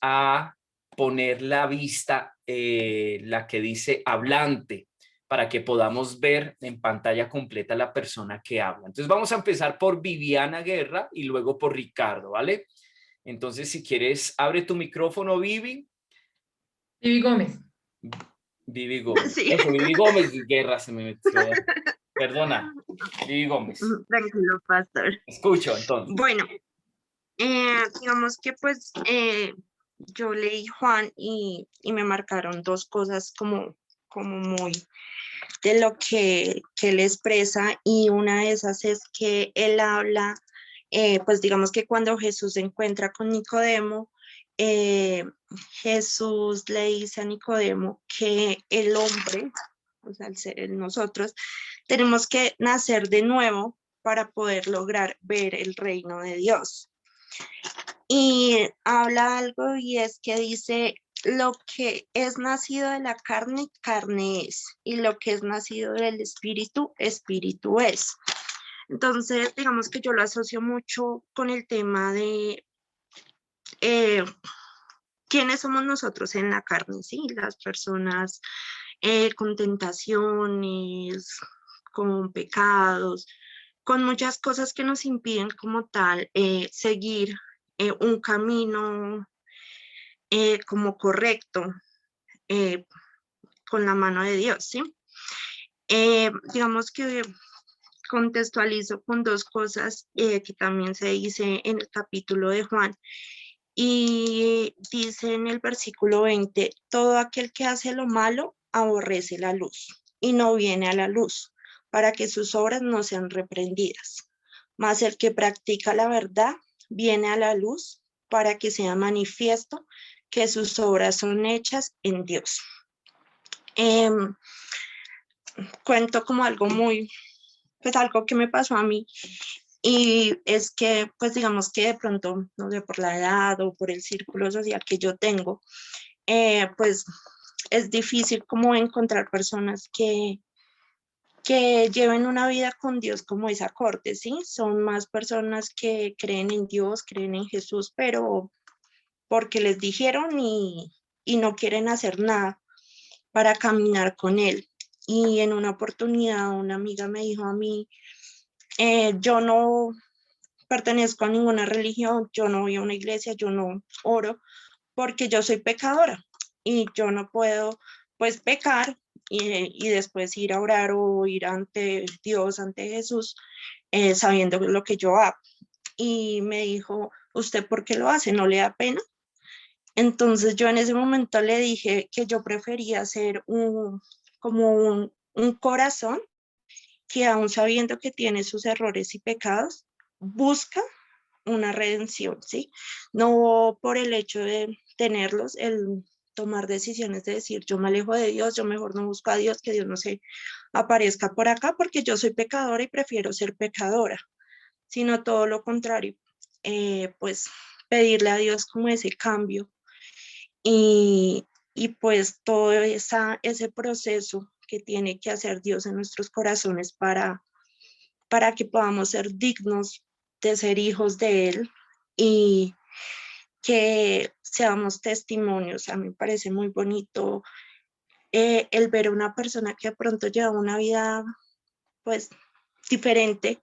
a poner la vista, la que dice hablante, para que podamos ver en pantalla completa la persona que habla. Entonces vamos a empezar por Viviana Guerra y luego por Ricardo, ¿vale? Entonces, si quieres, abre tu micrófono, Vivi. Vivi Gómez. Vivi Gómez. Sí. Eso, Vivi Gómez Guerra se me metió. Perdona, Vivi Gómez. Tranquilo, pastor. Escucho, entonces. Bueno, digamos que pues yo leí Juan y me marcaron dos cosas como muy de lo que él expresa, y una de esas es que él habla, pues digamos que cuando Jesús se encuentra con Nicodemo, eh, Jesús le dice a Nicodemo que el hombre, o sea, nosotros, tenemos que nacer de nuevo para poder lograr ver el reino de Dios. Y habla algo, y es que dice: lo que es nacido de la carne, carne es, y lo que es nacido del espíritu, espíritu es. Entonces, digamos que yo lo asocio mucho con el tema de quiénes somos nosotros en la carne, ¿sí? Las personas con tentaciones, con pecados, con muchas cosas que nos impiden como tal seguir un camino como correcto, eh, con la mano de Dios, ¿sí? Digamos que contextualizo con dos cosas que también se dice en el capítulo de Juan, y dice en el versículo 20: todo aquel que hace lo malo aborrece la luz y no viene a la luz, para que sus obras no sean reprendidas. Mas el que practica la verdad viene a la luz, para que sea manifiesto que sus obras son hechas en Dios. Cuento como algo pues algo que me pasó a mí, y es que, pues digamos que de pronto, no sé, por la edad o por el círculo social que yo tengo, pues es difícil como encontrar personas que lleven una vida con Dios como es acorde, ¿sí? Son más personas que creen en Dios, creen en Jesús, pero porque les dijeron y no quieren hacer nada para caminar con Él. Y en una oportunidad una amiga me dijo a mí: yo no pertenezco a ninguna religión, yo no voy a una iglesia, yo no oro, porque yo soy pecadora y yo no puedo pues pecar y después ir a orar o ir ante Dios, ante Jesús, sabiendo lo que yo hago. Y me dijo: ¿usted por qué lo hace? ¿No le da pena? Entonces yo en ese momento le dije que yo prefería ser como un corazón que, aún sabiendo que tiene sus errores y pecados, busca una redención, ¿sí? No por el hecho de tenerlos, el tomar decisiones de decir: yo me alejo de Dios, yo mejor no busco a Dios, que Dios no se aparezca por acá porque yo soy pecadora y prefiero ser pecadora, sino todo lo contrario, pues pedirle a Dios como ese cambio, y pues todo ese proceso que tiene que hacer Dios en nuestros corazones para que podamos ser dignos de ser hijos de Él, y que seamos testimonios. A mí me parece muy bonito el ver a una persona que de pronto lleva una vida pues diferente,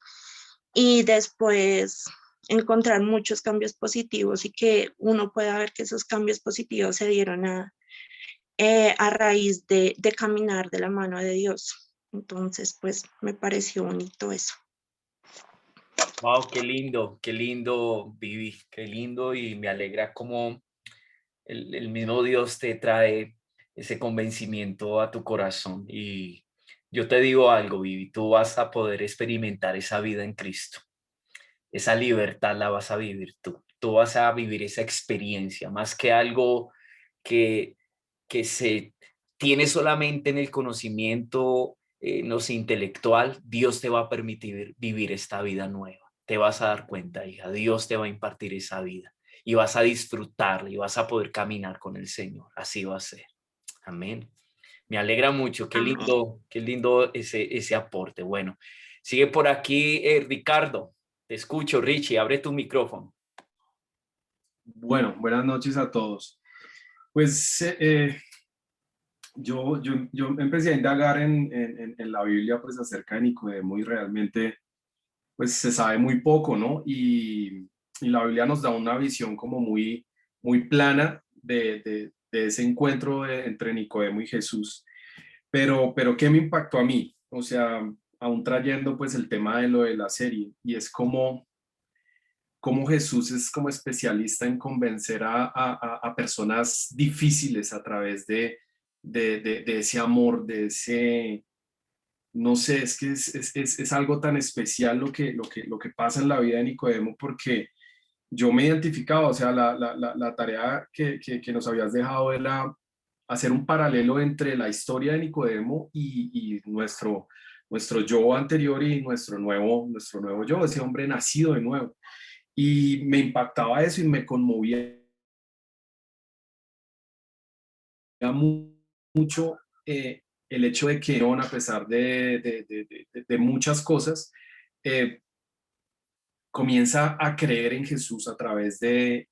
y después encontrar muchos cambios positivos, y que uno pueda ver que esos cambios positivos se dieron a raíz de caminar de la mano de Dios. Entonces, pues me pareció bonito eso. Wow, qué lindo, Vivi, qué lindo, y me alegra cómo el mismo Dios te trae ese convencimiento a tu corazón. Y yo te digo algo, Vivi, tú vas a poder experimentar esa vida en Cristo. Esa libertad la vas a vivir tú. Tú vas a vivir esa experiencia, más que algo que, que se tiene solamente en el conocimiento, no sé, intelectual. Dios te va a permitir vivir esta vida nueva. Te vas a dar cuenta, hija, Dios te va a impartir esa vida y vas a disfrutarla y vas a poder caminar con el Señor. Así va a ser. Amén. Me alegra mucho. Amén. Qué lindo ese aporte. Bueno, sigue por aquí Ricardo. Te escucho, Richie. Abre tu micrófono. Bueno, buenas noches a todos. Pues yo empecé a indagar en la Biblia pues acerca de Nicodemo y realmente pues se sabe muy poco, ¿no? Y la Biblia nos da una visión como muy plana de ese encuentro entre Nicodemo y Jesús. Pero ¿qué me impactó a mí? O sea, aún trayendo pues el tema de lo de la serie, y es como Jesús es como especialista en convencer a personas difíciles a través de ese amor, de ese, no sé, es que es algo tan especial lo que pasa en la vida de Nicodemo, porque yo me identificaba, o sea, la tarea que nos habías dejado era hacer un paralelo entre la historia de Nicodemo y nuestro yo anterior y nuestro nuevo yo, ese hombre nacido de nuevo. Y me impactaba eso y me conmovía mucho el hecho de que a pesar de muchas cosas, eh, comienza a creer en Jesús a través del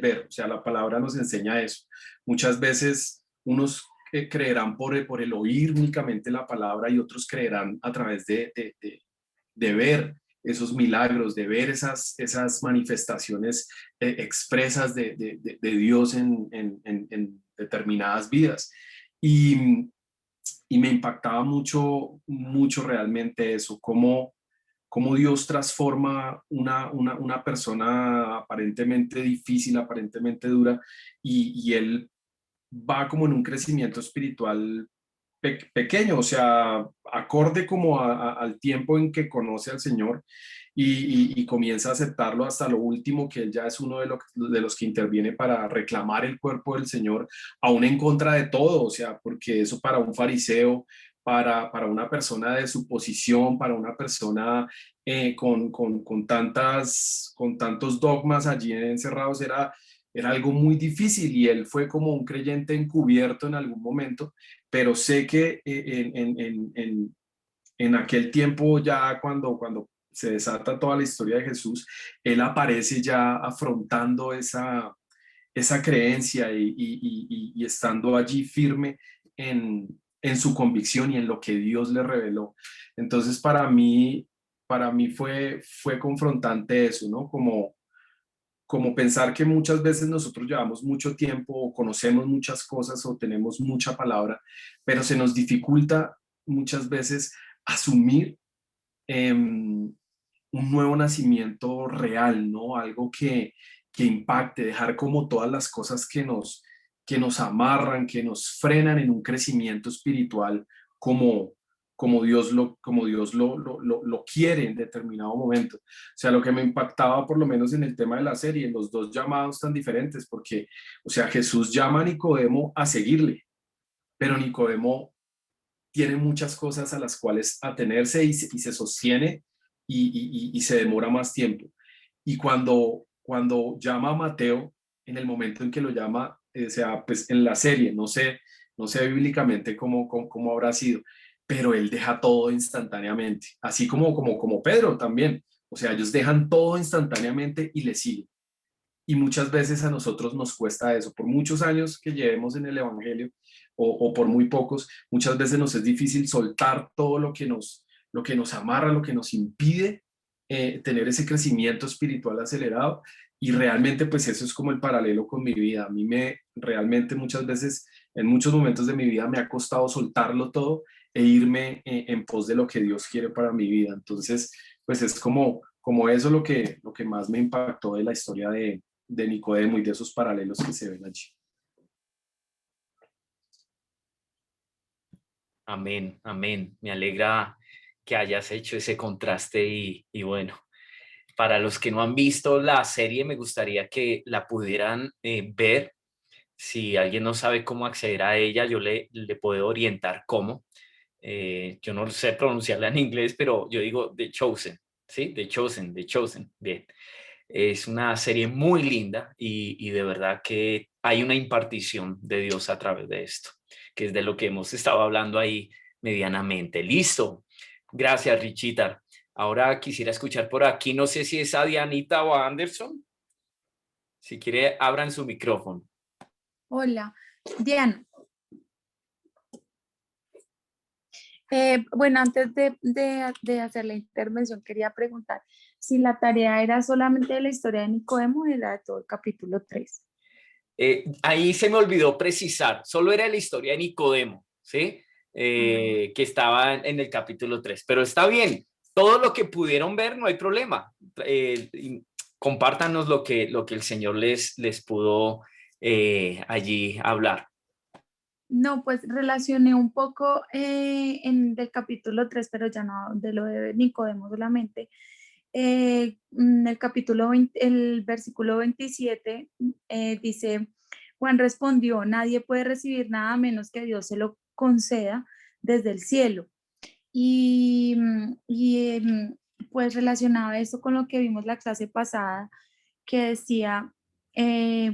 ver. O sea, la palabra nos enseña eso. Muchas veces unos creerán por el oír únicamente la palabra y otros creerán a través de ver esos milagros, de ver esas manifestaciones expresas de Dios en determinadas vidas. Y, y me impactaba mucho realmente eso, cómo Dios transforma una persona aparentemente difícil, aparentemente dura, y Él va como en un crecimiento espiritual pequeño, o sea, acorde como al tiempo en que conoce al Señor y comienza a aceptarlo hasta lo último, que él ya es uno de los que interviene para reclamar el cuerpo del Señor, aún en contra de todo, o sea, porque eso para un fariseo, para una persona de su posición, para una persona con tantos dogmas allí encerrados, era algo muy difícil, y él fue como un creyente encubierto en algún momento, pero sé que en aquel tiempo ya cuando se desata toda la historia de Jesús, él aparece ya afrontando esa creencia y estando allí firme en su convicción y en lo que Dios le reveló. Entonces para mí fue confrontante eso, ¿no? Como pensar que muchas veces nosotros llevamos mucho tiempo o conocemos muchas cosas o tenemos mucha palabra, pero se nos dificulta muchas veces asumir un nuevo nacimiento real, ¿no? Algo que impacte, dejar como todas las cosas que nos amarran, que nos frenan en un crecimiento espiritual como, como Dios lo quiere en determinado momento. O sea, lo que me impactaba por lo menos en el tema de la serie, en los dos llamados tan diferentes, porque, o sea, Jesús llama a Nicodemo a seguirle, pero Nicodemo tiene muchas cosas a las cuales atenerse y se sostiene y se demora más tiempo. Y cuando llama a Mateo, en el momento en que lo llama, o sea, pues en la serie, no sé bíblicamente cómo habrá sido, pero él deja todo instantáneamente, así como Pedro también. O sea, ellos dejan todo instantáneamente y le siguen. Y muchas veces a nosotros nos cuesta eso. Por muchos años que llevemos en el Evangelio o por muy pocos, muchas veces nos es difícil soltar todo lo que nos amarra, lo que nos impide tener ese crecimiento espiritual acelerado. Y realmente pues eso es como el paralelo con mi vida. A mí realmente muchas veces, en muchos momentos de mi vida me ha costado soltarlo todo e irme en pos de lo que Dios quiere para mi vida. Entonces, pues es como eso lo que más me impactó de la historia de Nicodemo y de esos paralelos que se ven allí. Amén, amén. Me alegra que hayas hecho ese contraste y bueno, para los que no han visto la serie, me gustaría que la pudieran ver. Si alguien no sabe cómo acceder a ella, yo le puedo orientar cómo. Yo no sé pronunciarla en inglés, pero yo digo The Chosen, ¿sí? The Chosen, The Chosen. Bien. Es una serie muy linda y de verdad que hay una impartición de Dios a través de esto, que es de lo que hemos estado hablando ahí medianamente. Listo. Gracias, Richita. Ahora quisiera escuchar por aquí, no sé si es a Dianita o a Anderson. Si quiere, abran su micrófono. Hola, Diana. Bueno, antes de hacer la intervención, quería preguntar si la tarea era solamente de la historia de Nicodemo o era de todo el capítulo 3. Ahí se me olvidó precisar, solo era la historia de Nicodemo, ¿sí? Que estaba en el capítulo 3, pero está bien, todo lo que pudieron ver, no hay problema. Compártanos lo que el Señor les pudo allí hablar. No, pues relacioné un poco del capítulo 3, pero ya no de lo de Nicodemo solamente. El capítulo 20, el versículo 27 dice, Juan respondió, nadie puede recibir nada menos que Dios se lo conceda desde el cielo. Y, pues relacionaba esto con lo que vimos la clase pasada, que decía,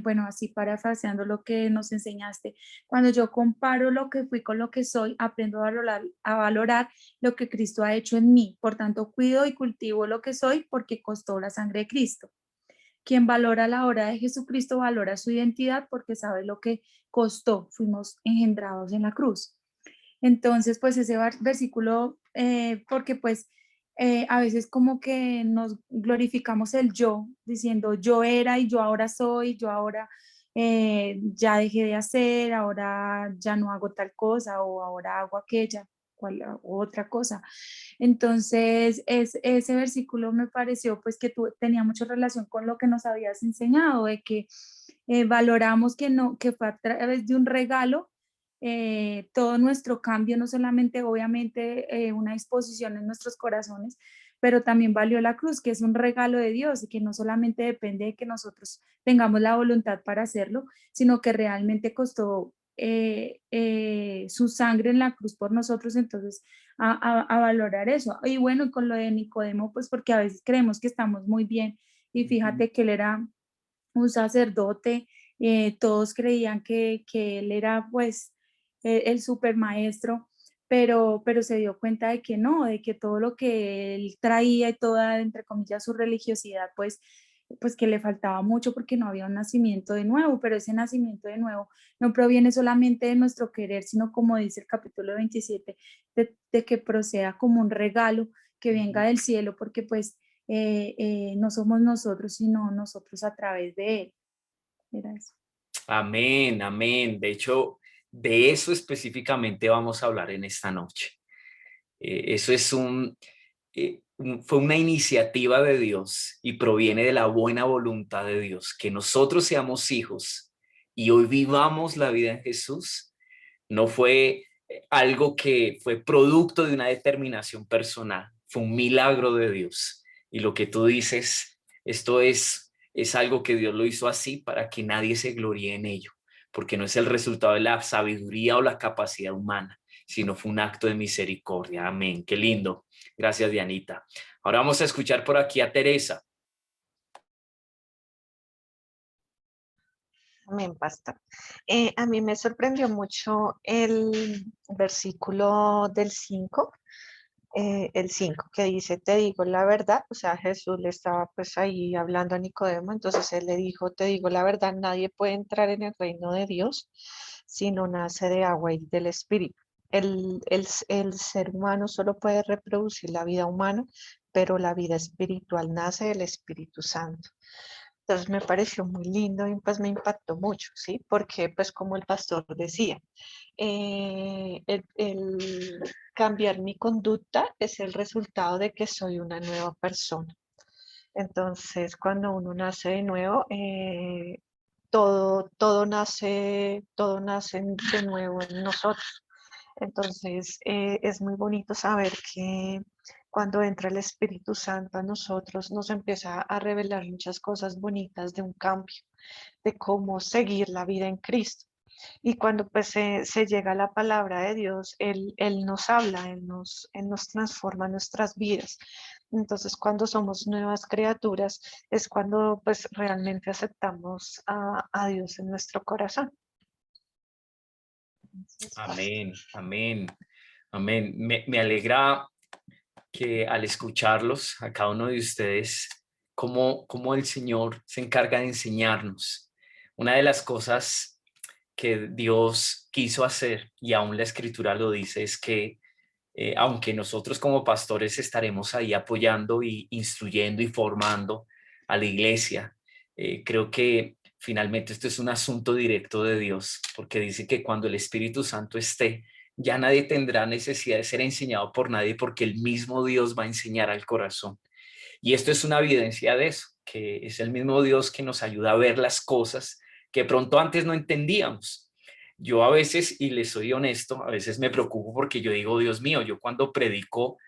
bueno, así parafraseando lo que nos enseñaste, cuando yo comparo lo que fui con lo que soy, aprendo a valorar lo que Cristo ha hecho en mí. Por tanto, cuido y cultivo lo que soy porque costó la sangre de Cristo. Quien valora la obra de Jesucristo valora su identidad porque sabe lo que costó. Fuimos engendrados en la cruz. Entonces, pues ese versículo, porque pues a veces como que nos glorificamos el yo, diciendo yo era y yo ahora soy, yo ahora ya dejé de hacer, ahora ya no hago tal cosa o ahora hago aquella, otra cosa. Entonces, ese versículo me pareció pues que tenía mucha relación con lo que nos habías enseñado, de que valoramos que fue a través de un regalo todo nuestro cambio, no solamente obviamente una disposición en nuestros corazones, pero también valió la cruz, que es un regalo de Dios y que no solamente depende de que nosotros tengamos la voluntad para hacerlo, sino que realmente costó su sangre en la cruz por nosotros, entonces a valorar eso. Y bueno, con lo de Nicodemo, pues porque a veces creemos que estamos muy bien y fíjate que él era un sacerdote, todos creían que él era pues el super maestro, pero se dio cuenta de que no, de que todo lo que él traía y toda, entre comillas, su religiosidad, pues que le faltaba mucho porque no había un nacimiento de nuevo, pero ese nacimiento de nuevo no proviene solamente de nuestro querer, sino como dice el capítulo 27, de que proceda como un regalo que venga del cielo, porque pues no somos nosotros, sino nosotros a través de él. Era eso. Amén, amén. De hecho, de eso específicamente vamos a hablar en esta noche. Eso es fue una iniciativa de Dios y proviene de la buena voluntad de Dios. Que nosotros seamos hijos y hoy vivamos la vida en Jesús, no fue algo que fue producto de una determinación personal, fue un milagro de Dios. Y lo que tú dices, esto es algo que Dios lo hizo así para que nadie se gloríe en ello, porque no es el resultado de la sabiduría o la capacidad humana, sino fue un acto de misericordia. Amén. Qué lindo. Gracias, Dianita. Ahora vamos a escuchar por aquí a Teresa. Amén, pastor. A mí me sorprendió mucho el versículo del 5, el 5, que dice, te digo la verdad, o sea, Jesús le estaba pues ahí hablando a Nicodemo, entonces él le dijo, te digo la verdad, nadie puede entrar en el reino de Dios si no nace de agua y del Espíritu. El ser humano solo puede reproducir la vida humana, pero la vida espiritual nace del Espíritu Santo. Entonces me pareció muy lindo y pues me impactó mucho, ¿sí? Porque pues como el pastor decía, el cambiar mi conducta es el resultado de que soy una nueva persona. Entonces cuando uno nace de nuevo, todo nace de nuevo en nosotros. Entonces es muy bonito saber que cuando entra el Espíritu Santo a nosotros nos empieza a revelar muchas cosas bonitas de un cambio, de cómo seguir la vida en Cristo. Y cuando pues se llega a la palabra de Dios, Él nos habla, Él nos transforma nuestras vidas. Entonces cuando somos nuevas criaturas es cuando pues realmente aceptamos a Dios en nuestro corazón. Entonces, Amén, amén, amén. Me alegra que al escucharlos, a cada uno de ustedes, cómo el Señor se encarga de enseñarnos. Una de las cosas que Dios quiso hacer, y aún la Escritura lo dice, es que aunque nosotros como pastores estaremos ahí apoyando y instruyendo y formando a la iglesia, creo que finalmente esto es un asunto directo de Dios, porque dice que cuando el Espíritu Santo esté, ya nadie tendrá necesidad de ser enseñado por nadie, porque el mismo Dios va a enseñar al corazón. Y esto es una evidencia de eso, que es el mismo Dios que nos ayuda a ver las cosas que pronto antes no entendíamos. Yo a veces, y les soy honesto, a veces me preocupo porque yo digo, Dios mío, yo cuando predico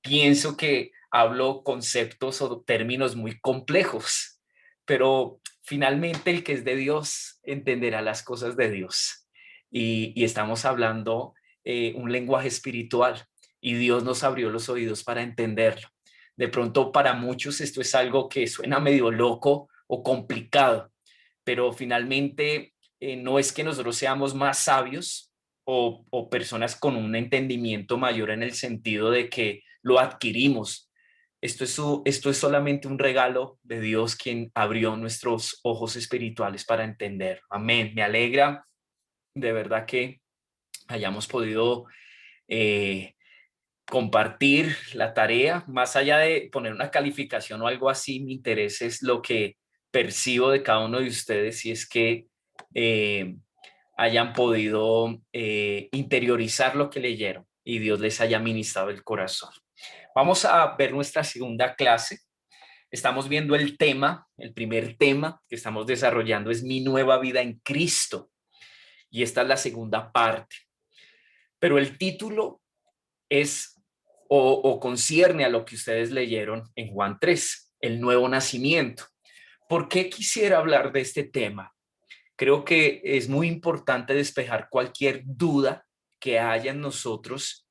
pienso que hablo conceptos o términos muy complejos, pero finalmente el que es de Dios entenderá las cosas de Dios. Y estamos hablando un lenguaje espiritual y Dios nos abrió los oídos para entenderlo. De pronto para muchos esto es algo que suena medio loco o complicado, pero finalmente no es que nosotros seamos más sabios o personas con un entendimiento mayor en el sentido de que lo adquirimos. Esto es solamente un regalo de Dios quien abrió nuestros ojos espirituales para entender. Amén. Me alegra de verdad que hayamos podido compartir la tarea. Más allá de poner una calificación o algo así, mi interés es lo que percibo de cada uno de ustedes, y es que hayan podido interiorizar lo que leyeron y Dios les haya ministrado el corazón. Vamos a ver nuestra segunda clase. Estamos viendo el primer tema que estamos desarrollando es mi nueva vida en Cristo. Y esta es la segunda parte. Pero el título es o concierne a lo que ustedes leyeron en Juan 3, el nuevo nacimiento. ¿Por qué quisiera hablar de este tema? Creo que es muy importante despejar cualquier duda que haya en nosotros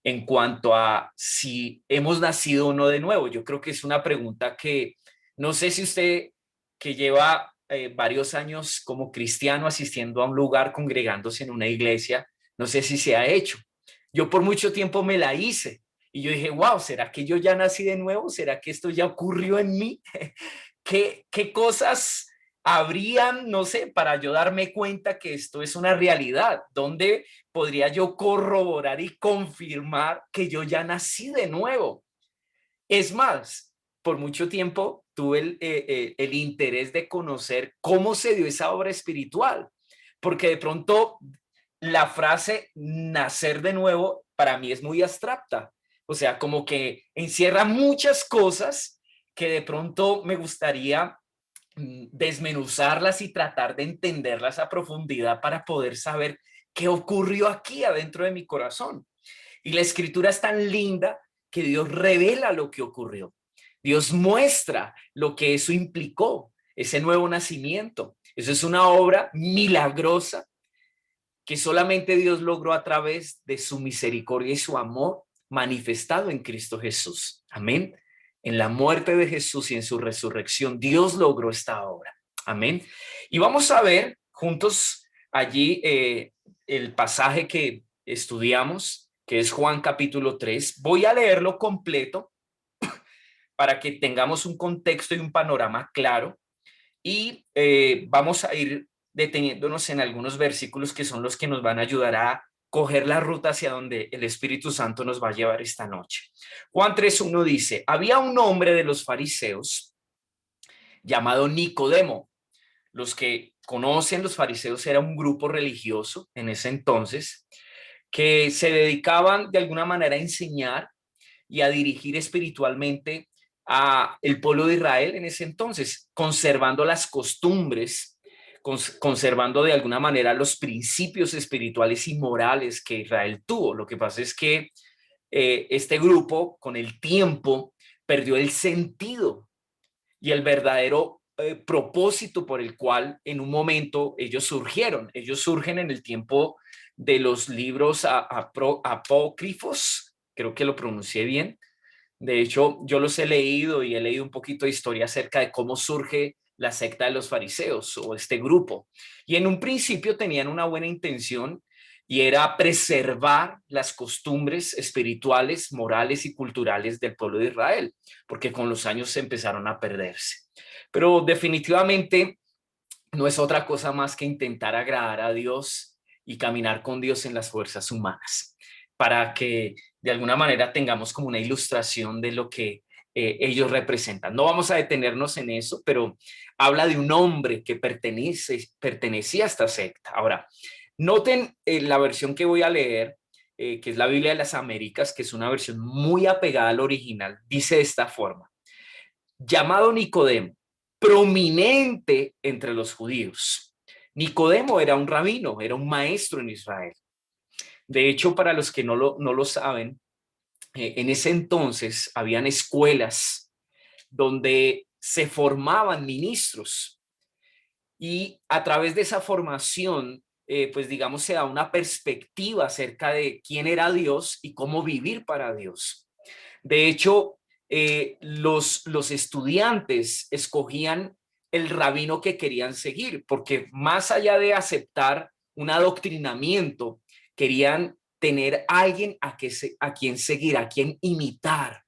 en cuanto a si hemos nacido o no de nuevo. Yo creo que es una pregunta que no sé si usted, que lleva varios años como cristiano asistiendo a un lugar, congregándose en una iglesia, no sé si se ha hecho. Yo por mucho tiempo me la hice y yo dije, wow, ¿será que yo ya nací de nuevo? ¿Será que esto ya ocurrió en mí? ¿Qué cosas habrían, no sé, para yo darme cuenta que esto es una realidad? ¿Dónde podría yo corroborar y confirmar que yo ya nací de nuevo? Es más, por mucho tiempo tuve el interés de conocer cómo se dio esa obra espiritual, porque de pronto la frase nacer de nuevo para mí es muy abstracta, o sea, como que encierra muchas cosas que de pronto me gustaría desmenuzarlas y tratar de entenderlas a profundidad para poder saber qué ocurrió aquí adentro de mi corazón. Y la escritura es tan linda que Dios revela lo que ocurrió. Dios muestra lo que eso implicó, ese nuevo nacimiento. Eso es una obra milagrosa que solamente Dios logró a través de su misericordia y su amor manifestado en Cristo Jesús. Amén. En la muerte de Jesús y en su resurrección, Dios logró esta obra. Amén. Y vamos a ver juntos allí el pasaje que estudiamos, que es Juan capítulo 3. Voy a leerlo completo para que tengamos un contexto y un panorama claro. Y vamos a ir deteniéndonos en algunos versículos que son los que nos van a ayudar a coger la ruta hacia donde el Espíritu Santo nos va a llevar esta noche. Juan 3:1 dice, había un hombre de los fariseos llamado Nicodemo. Los que conocen, los fariseos era un grupo religioso en ese entonces que se dedicaban de alguna manera a enseñar y a dirigir espiritualmente a el pueblo de Israel en ese entonces, conservando las costumbres, conservando de alguna manera los principios espirituales y morales que Israel tuvo. Lo que pasa es que este grupo con el tiempo perdió el sentido y el verdadero propósito por el cual en un momento ellos surgieron. Ellos surgen en el tiempo de los libros apócrifos, creo que lo pronuncié bien. De hecho, yo los he leído y he leído un poquito de historia acerca de cómo surge la secta de los fariseos o este grupo. Y en un principio tenían una buena intención y era preservar las costumbres espirituales, morales y culturales del pueblo de Israel, porque con los años se empezaron a perderse. Pero definitivamente no es otra cosa más que intentar agradar a Dios y caminar con Dios en las fuerzas humanas, para que de alguna manera tengamos como una ilustración de lo que ellos representan. No vamos a detenernos en eso, pero habla de un hombre que pertenecía a esta secta. Ahora, noten la versión que voy a leer, que es la Biblia de las Américas, que es una versión muy apegada al original. Dice de esta forma: llamado Nicodemo, prominente entre los judíos. Nicodemo era un rabino, era un maestro en Israel. De hecho, para los que no lo saben, en ese entonces habían escuelas donde se formaban ministros, y a través de esa formación, pues digamos, se da una perspectiva acerca de quién era Dios y cómo vivir para Dios. De hecho, los estudiantes escogían el rabino que querían seguir, porque más allá de aceptar un adoctrinamiento, querían tener a alguien a quien seguir, a quien imitar.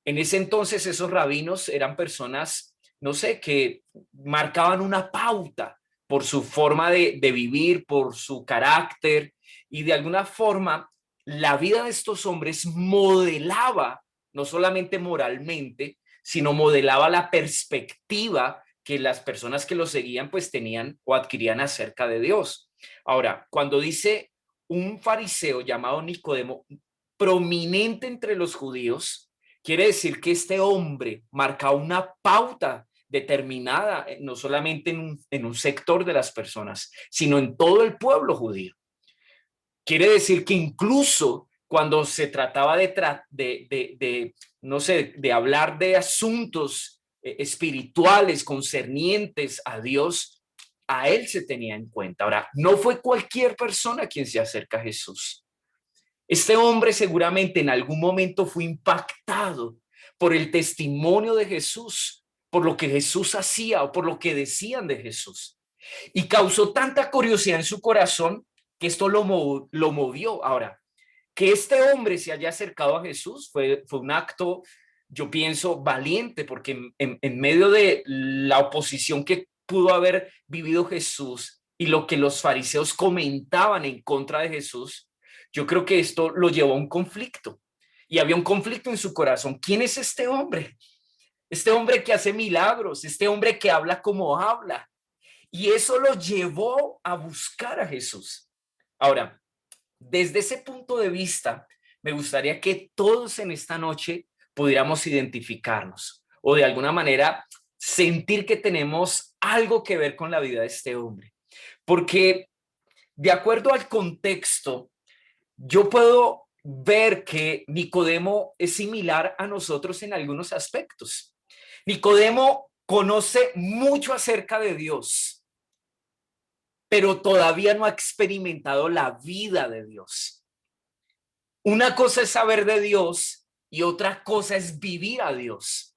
En ese entonces esos rabinos eran personas, no sé, que marcaban una pauta por su forma de vivir, por su carácter, y de alguna forma la vida de estos hombres modelaba, no solamente moralmente, sino modelaba la perspectiva que las personas que lo seguían pues tenían o adquirían acerca de Dios. Ahora, cuando dice un fariseo llamado Nicodemo, prominente entre los judíos, quiere decir que este hombre marca una pauta determinada, no solamente en un sector de las personas, sino en todo el pueblo judío. Quiere decir que incluso cuando se trataba no sé, de hablar de asuntos espirituales concernientes a Dios, a él se tenía en cuenta. Ahora, no fue cualquier persona quien se acerca a Jesús. Este hombre seguramente en algún momento fue impactado por el testimonio de Jesús, por lo que Jesús hacía o por lo que decían de Jesús. Y causó tanta curiosidad en su corazón que esto lo movió. Ahora, que este hombre se haya acercado a Jesús fue un acto, yo pienso, valiente, porque en medio de la oposición que pudo haber vivido Jesús y lo que los fariseos comentaban en contra de Jesús, yo creo que esto lo llevó a un conflicto, y había un conflicto en su corazón. ¿Quién es este hombre? Este hombre que hace milagros, este hombre que habla como habla. Y eso lo llevó a buscar a Jesús. Ahora, desde ese punto de vista, me gustaría que todos en esta noche pudiéramos identificarnos o de alguna manera sentir que tenemos algo que ver con la vida de este hombre. Porque de acuerdo al contexto, yo puedo ver que Nicodemo es similar a nosotros en algunos aspectos. Nicodemo conoce mucho acerca de Dios, pero todavía no ha experimentado la vida de Dios. Una cosa es saber de Dios y otra cosa es vivir a Dios.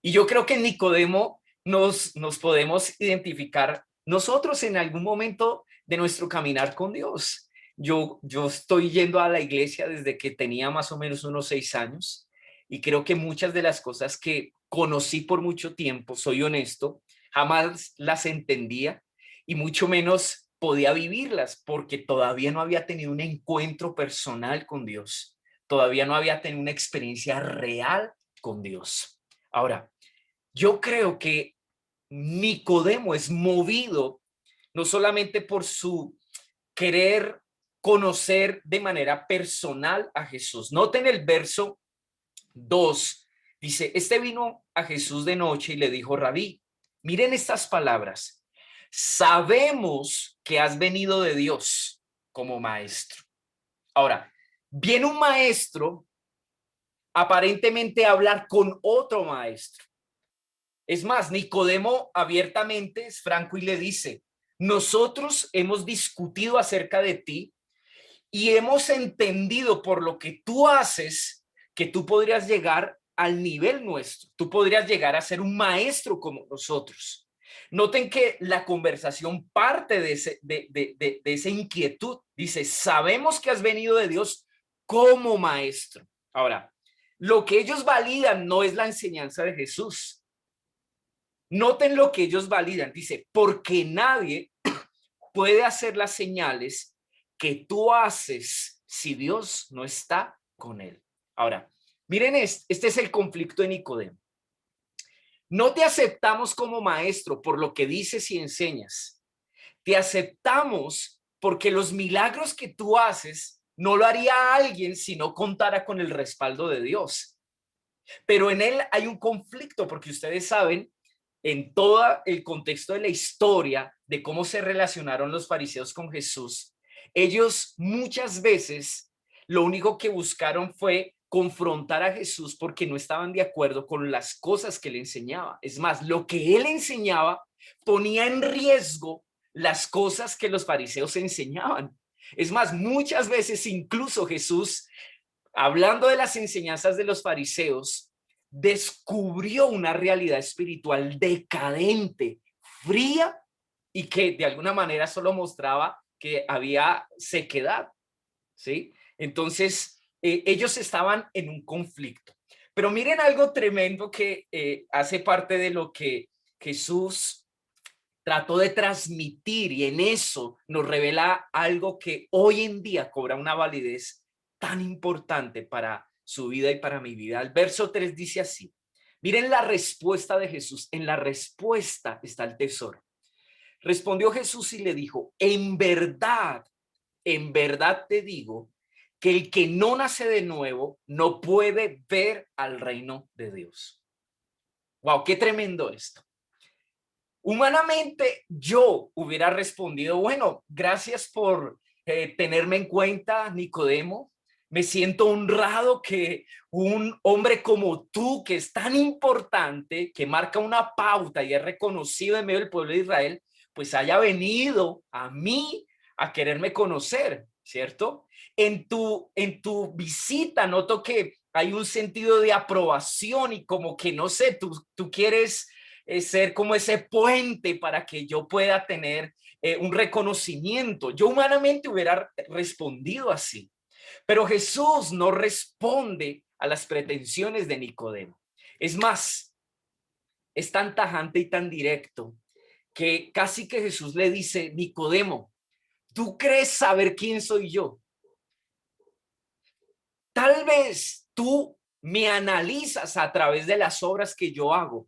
Y yo creo que en Nicodemo nos podemos identificar nosotros en algún momento de nuestro caminar con Dios. Yo estoy yendo a la iglesia desde que tenía más o menos unos 6 años, y creo que muchas de las cosas que conocí por mucho tiempo, soy honesto, jamás las entendía y mucho menos podía vivirlas, porque todavía no había tenido un encuentro personal con Dios, todavía no había tenido una experiencia real con Dios. Ahora, yo creo que Nicodemo es movido no solamente por su querer conocer de manera personal a Jesús. Noten el verso 2, dice: este vino a Jesús de noche y le dijo: Rabí, miren estas palabras, sabemos que has venido de Dios como maestro. Ahora, viene un maestro aparentemente a hablar con otro maestro. Es más, Nicodemo abiertamente es franco y le dice: nosotros hemos discutido acerca de ti y hemos entendido por lo que tú haces que tú podrías llegar al nivel nuestro, tú podrías llegar a ser un maestro como nosotros. Noten que la conversación parte de esa inquietud. Dice, sabemos que has venido de Dios como maestro. Ahora, lo que ellos validan no es la enseñanza de Jesús. Noten lo que ellos validan. Dice, porque nadie puede hacer las señales que tú haces si Dios no está con él. Ahora, miren, este es el conflicto de Nicodemo. No te aceptamos como maestro por lo que dices y enseñas. Te aceptamos porque los milagros que tú haces no lo haría alguien si no contara con el respaldo de Dios. Pero en él hay un conflicto porque ustedes saben, en todo el contexto de la historia de cómo se relacionaron los fariseos con Jesús, ellos muchas veces lo único que buscaron fue confrontar a Jesús porque no estaban de acuerdo con las cosas que le enseñaba. Es más, lo que él enseñaba ponía en riesgo las cosas que los fariseos enseñaban. Es más, muchas veces incluso Jesús, hablando de las enseñanzas de los fariseos, descubrió una realidad espiritual decadente, fría y que de alguna manera solo mostraba que había sequedad, ¿sí? Entonces, ellos estaban en un conflicto. Pero miren algo tremendo que hace parte de lo que Jesús trató de transmitir, y en eso nos revela algo que hoy en día cobra una validez tan importante para su vida y para mi vida. El verso 3 dice así. Miren la respuesta de Jesús. En la respuesta está el tesoro. Respondió Jesús y le dijo, en verdad te digo que el que no nace de nuevo no puede ver al reino de Dios. Wow, qué tremendo esto. Humanamente yo hubiera respondido, bueno, gracias por tenerme en cuenta, Nicodemo. Me siento honrado que un hombre como tú, que es tan importante, que marca una pauta y es reconocido en medio del pueblo de Israel, pues haya venido a mí a quererme conocer, ¿cierto? En tu visita noto que hay un sentido de aprobación y como que, no sé, tú quieres ser como ese puente para que yo pueda tener un reconocimiento. Yo humanamente hubiera respondido así. Pero Jesús no responde a las pretensiones de Nicodemo. Es más, es tan tajante y tan directo que casi que Jesús le dice, Nicodemo, ¿tú crees saber quién soy yo? Tal vez tú me analizas a través de las obras que yo hago,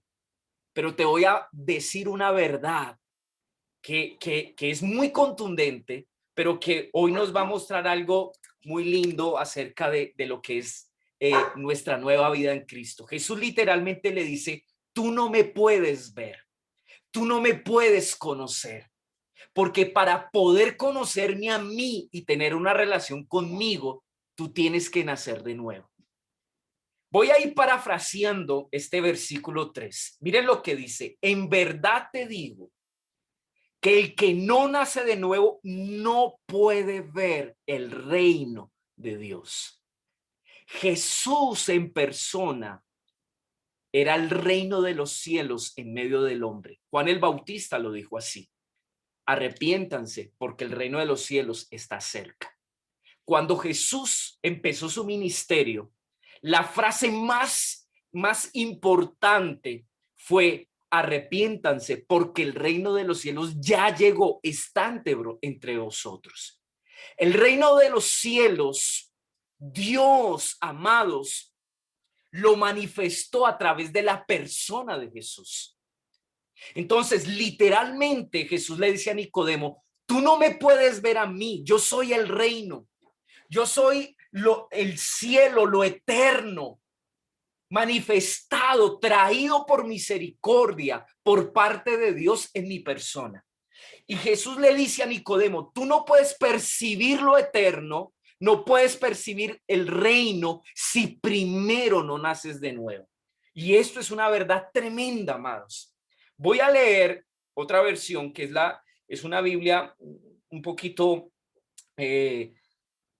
pero te voy a decir una verdad que es muy contundente, pero que hoy nos va a mostrar algo muy lindo acerca de lo que es nuestra nueva vida en Cristo. Jesús literalmente le dice, tú no me puedes ver, tú no me puedes conocer, porque para poder conocerme a mí y tener una relación conmigo, tú tienes que nacer de nuevo. Voy a ir parafraseando este versículo 3. Miren lo que dice, en verdad te digo, que el que no nace de nuevo no puede ver el reino de Dios. Jesús en persona era el reino de los cielos en medio del hombre. Juan el Bautista lo dijo así. Arrepiéntanse porque el reino de los cielos está cerca. Cuando Jesús empezó su ministerio, la frase más importante fue arrepiéntanse porque el reino de los cielos ya llegó, está entre vosotros. El reino de los cielos, Dios, amados, lo manifestó a través de la persona de Jesús. Entonces, literalmente Jesús le dice a Nicodemo, tú no me puedes ver a mí, yo soy el reino, yo soy el cielo, lo eterno, manifestado, traído por misericordia por parte de Dios en mi persona. Y Jesús le dice a Nicodemo, tú no puedes percibir lo eterno, no puedes percibir el reino si primero no naces de nuevo. Y esto es una verdad tremenda, amados. Voy a leer otra versión que es una Biblia un poquito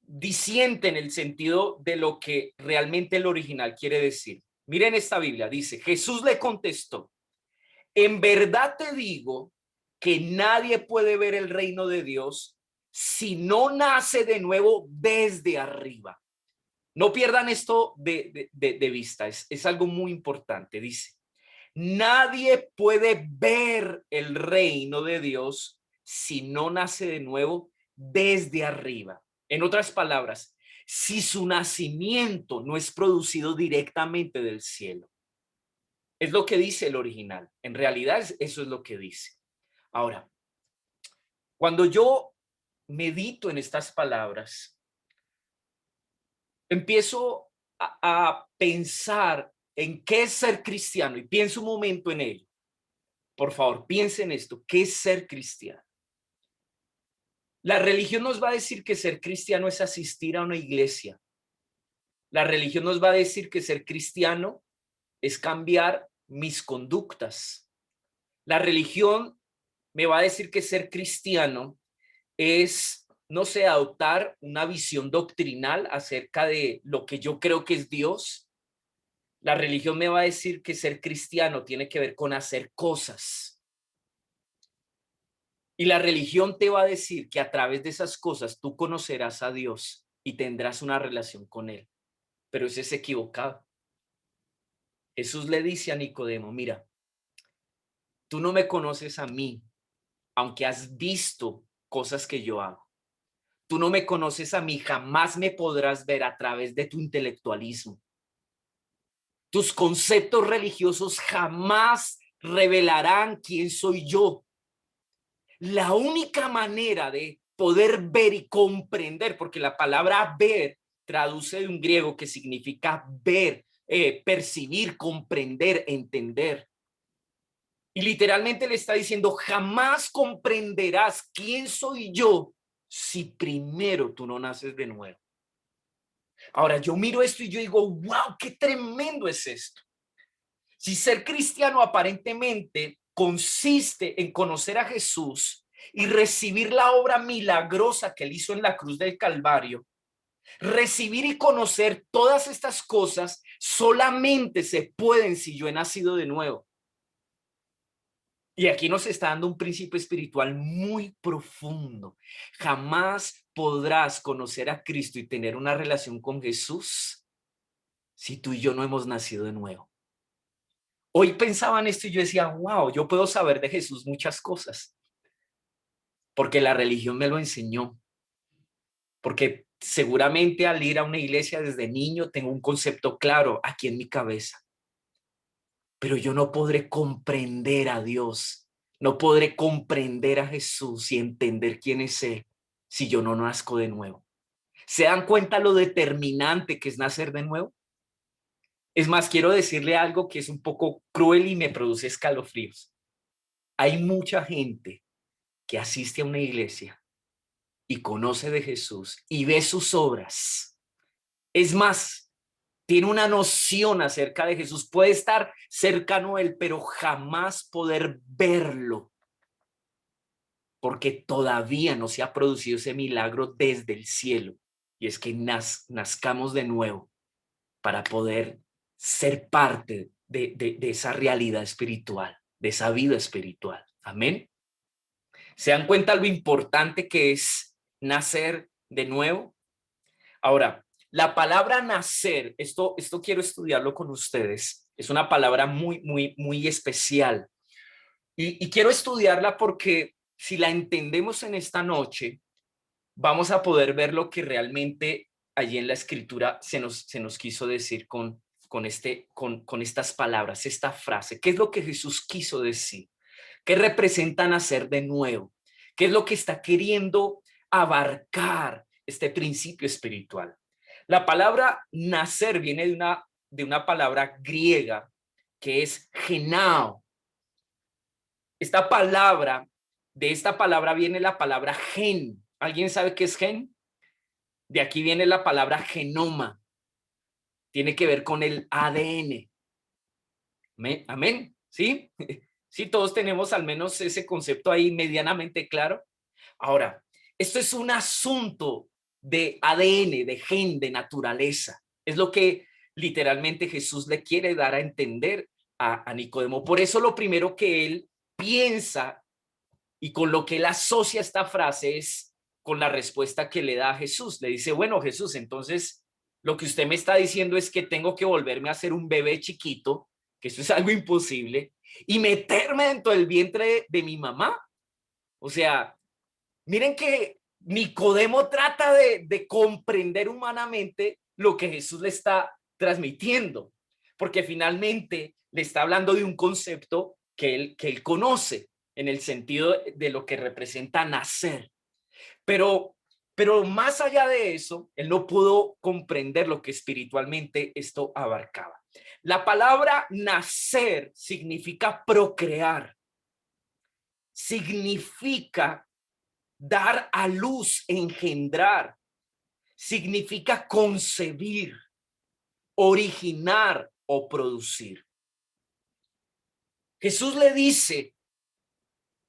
diciente en el sentido de lo que realmente el original quiere decir. Miren esta Biblia, dice, Jesús le contestó, En verdad te digo que nadie puede ver el reino de Dios si no nace de nuevo desde arriba. No pierdan esto de vista, es algo muy importante. Dice, nadie puede ver el reino de Dios si no nace de nuevo desde arriba. En otras palabras, si su nacimiento no es producido directamente del cielo. Es lo que dice el original. En realidad eso es lo que dice. Ahora, cuando yo medito en estas palabras, empiezo a pensar en qué es ser cristiano y pienso un momento en ello. Por favor, piensen en esto. ¿Qué es ser cristiano? La religión nos va a decir que ser cristiano es asistir a una iglesia. La religión nos va a decir que ser cristiano es cambiar mis conductas. La religión me va a decir que ser cristiano es, no sé, adoptar una visión doctrinal acerca de lo que yo creo que es Dios. La religión me va a decir que ser cristiano tiene que ver con hacer cosas. Y la religión te va a decir que a través de esas cosas tú conocerás a Dios y tendrás una relación con Él. Pero eso es equivocado. Jesús le dice a Nicodemo, mira, tú no me conoces a mí, aunque has visto cosas que yo hago. Tú no me conoces a mí, jamás me podrás ver a través de tu intelectualismo. Tus conceptos religiosos jamás revelarán quién soy yo. La única manera de poder ver y comprender, porque la palabra ver traduce de un griego que significa ver, percibir, comprender, entender. Y literalmente le está diciendo, jamás comprenderás quién soy yo si primero tú no naces de nuevo. Ahora yo miro esto y yo digo, wow, qué tremendo es esto. Si ser cristiano aparentemente consiste en conocer a Jesús y recibir la obra milagrosa que él hizo en la cruz del Calvario, recibir y conocer todas estas cosas solamente se pueden si yo he nacido de nuevo. Y aquí nos está dando un principio espiritual muy profundo. Jamás podrás conocer a Cristo y tener una relación con Jesús si tú y yo no hemos nacido de nuevo. Hoy pensaba en esto y yo decía, wow, yo puedo saber de Jesús muchas cosas. Porque la religión me lo enseñó. Porque seguramente al ir a una iglesia desde niño tengo un concepto claro aquí en mi cabeza. Pero yo no podré comprender a Dios, no podré comprender a Jesús y entender quién es Él si yo no nazco de nuevo. ¿Se dan cuenta lo determinante que es nacer de nuevo? Es más, quiero decirle algo que es un poco cruel y me produce escalofríos. Hay mucha gente que asiste a una iglesia y conoce de Jesús y ve sus obras. Es más, tiene una noción acerca de Jesús, puede estar cercano a él, pero jamás poder verlo, porque todavía no se ha producido ese milagro desde el cielo, y es que nazcamos de nuevo para poder ser parte de esa realidad espiritual, de esa vida espiritual. Amén. ¿Se dan cuenta lo importante que es nacer de nuevo? Ahora, la palabra nacer, esto quiero estudiarlo con ustedes. Es una palabra muy especial. Y quiero estudiarla porque si la entendemos en esta noche, vamos a poder ver lo que realmente allí en la escritura se nos quiso decir con estas palabras, esta frase. ¿Qué es lo que Jesús quiso decir? ¿Qué representa nacer de nuevo? ¿Qué es lo que está queriendo abarcar este principio espiritual? La palabra nacer viene de una palabra griega que es genao. De esta palabra viene la palabra gen. ¿Alguien sabe qué es gen? De aquí viene la palabra genoma. Tiene que ver con el ADN. Amén. ¿Sí? Sí, todos tenemos al menos ese concepto ahí medianamente claro. Ahora, esto es un asunto de ADN, de gen, de naturaleza. Es lo que literalmente Jesús le quiere dar a entender a Nicodemo. Por eso lo primero que él piensa y con lo que él asocia esta frase es con la respuesta que le da a Jesús. Le dice, bueno, Jesús, entonces lo que usted me está diciendo es que tengo que volverme a ser un bebé chiquito, que eso es algo imposible, y meterme dentro del vientre de mi mamá. O sea, miren que Nicodemo trata de comprender humanamente lo que Jesús le está transmitiendo, porque finalmente le está hablando de un concepto que él conoce en el sentido de lo que representa nacer. Pero más allá de eso, él no pudo comprender lo que espiritualmente esto abarcaba. La palabra nacer significa procrear, significa dar a luz, engendrar, significa concebir, originar o producir. Jesús le dice,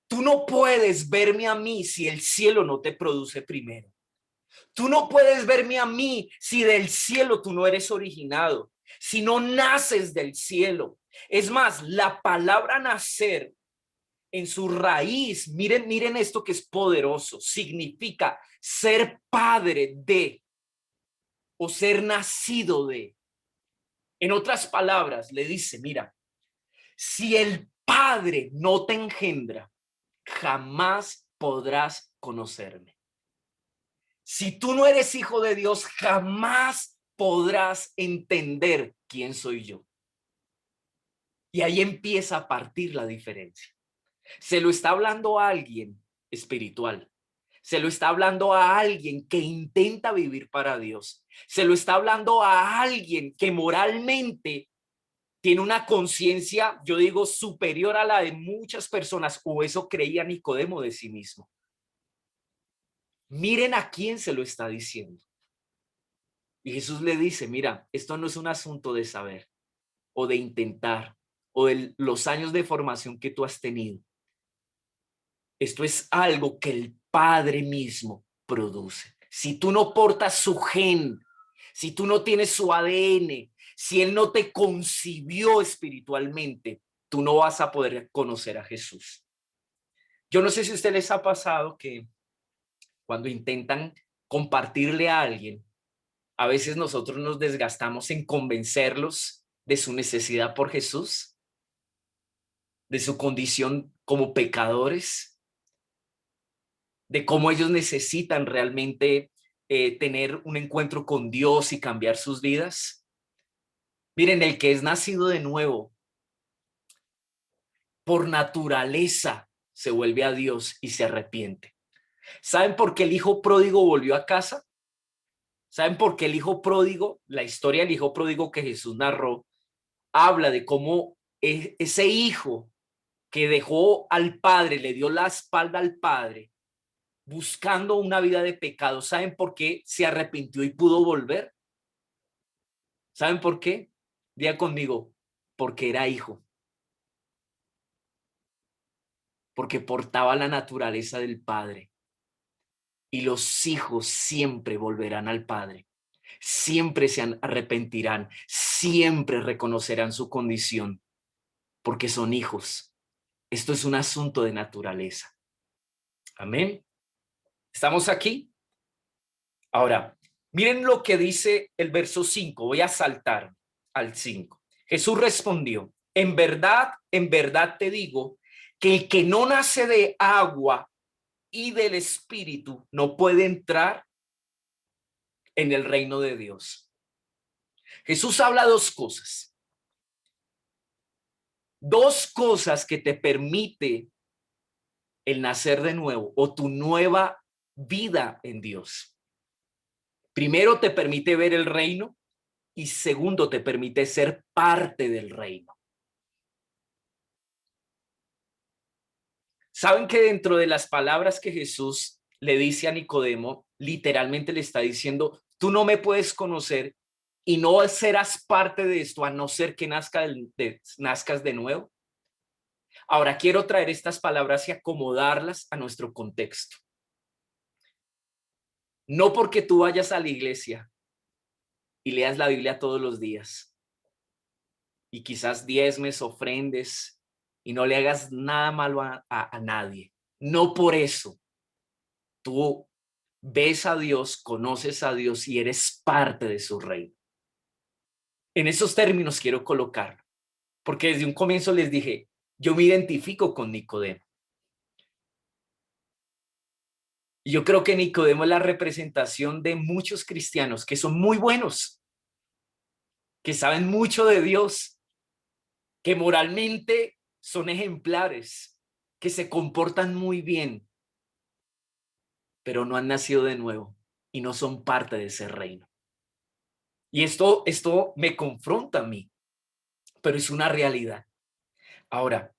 tú no puedes verme a mí si el cielo no te produce primero. Tú no puedes verme a mí si del cielo tú no eres originado, si no naces del cielo. Es más, la palabra nacer en su raíz, miren esto que es poderoso, significa ser padre de o ser nacido de. En otras palabras, le dice, mira, si el Padre no te engendra, jamás podrás conocerme. Si tú no eres hijo de Dios, jamás podrás entender quién soy yo. Y ahí empieza a partir la diferencia. Se lo está hablando a alguien espiritual. Se lo está hablando a alguien que intenta vivir para Dios. Se lo está hablando a alguien que moralmente tiene una conciencia, yo digo, superior a la de muchas personas, o eso creía Nicodemo de sí mismo. Miren a quién se lo está diciendo. Y Jesús le dice, mira, esto no es un asunto de saber o de intentar o de los años de formación que tú has tenido. Esto es algo que el Padre mismo produce. Si tú no portas su gen, si tú no tienes su ADN, si Él no te concibió espiritualmente, tú no vas a poder conocer a Jesús. Yo no sé si a ustedes les ha pasado que cuando intentan compartirle a alguien, a veces nosotros nos desgastamos en convencerlos de su necesidad por Jesús, de su condición como pecadores, de cómo ellos necesitan realmente tener un encuentro con Dios y cambiar sus vidas. Miren, el que es nacido de nuevo, por naturaleza, se vuelve a Dios y se arrepiente. ¿Saben por qué el hijo pródigo volvió a casa? ¿Saben por qué el hijo pródigo, la historia del hijo pródigo que Jesús narró, habla de cómo ese hijo que dejó al padre, le dio la espalda al padre, buscando una vida de pecado? ¿Saben por qué se arrepintió y pudo volver? ¿Saben por qué? Diga conmigo, porque era hijo. Porque portaba la naturaleza del padre. Y los hijos siempre volverán al Padre, siempre se arrepentirán, siempre reconocerán su condición, porque son hijos. Esto es un asunto de naturaleza. Amén. ¿Estamos aquí? Ahora, miren lo que dice el verso 5. Voy a saltar al 5. Jesús respondió, en verdad te digo, que el que no nace de agua y del Espíritu no puede entrar en el reino de Dios. Jesús habla dos cosas. Dos cosas que te permite el nacer de nuevo o tu nueva vida en Dios. Primero, te permite ver el reino y segundo, te permite ser parte del reino. ¿Saben que dentro de las palabras que Jesús le dice a Nicodemo, literalmente le está diciendo, tú no me puedes conocer y no serás parte de esto a no ser que nazcas de nuevo? Ahora quiero traer estas palabras y acomodarlas a nuestro contexto. No porque tú vayas a la iglesia y leas la Biblia todos los días, y quizás diezmes, ofrendes y no le hagas nada malo a nadie. No por eso tú ves a Dios, conoces a Dios y eres parte de su reino. En esos términos quiero colocarlo, porque desde un comienzo les dije, yo me identifico con Nicodemo. Y yo creo que Nicodemo es la representación de muchos cristianos que son muy buenos, que saben mucho de Dios, que moralmente son ejemplares, que se comportan muy bien, pero no han nacido de nuevo y no son parte de ese reino. Y esto me confronta a mí, pero es una realidad. Ahora,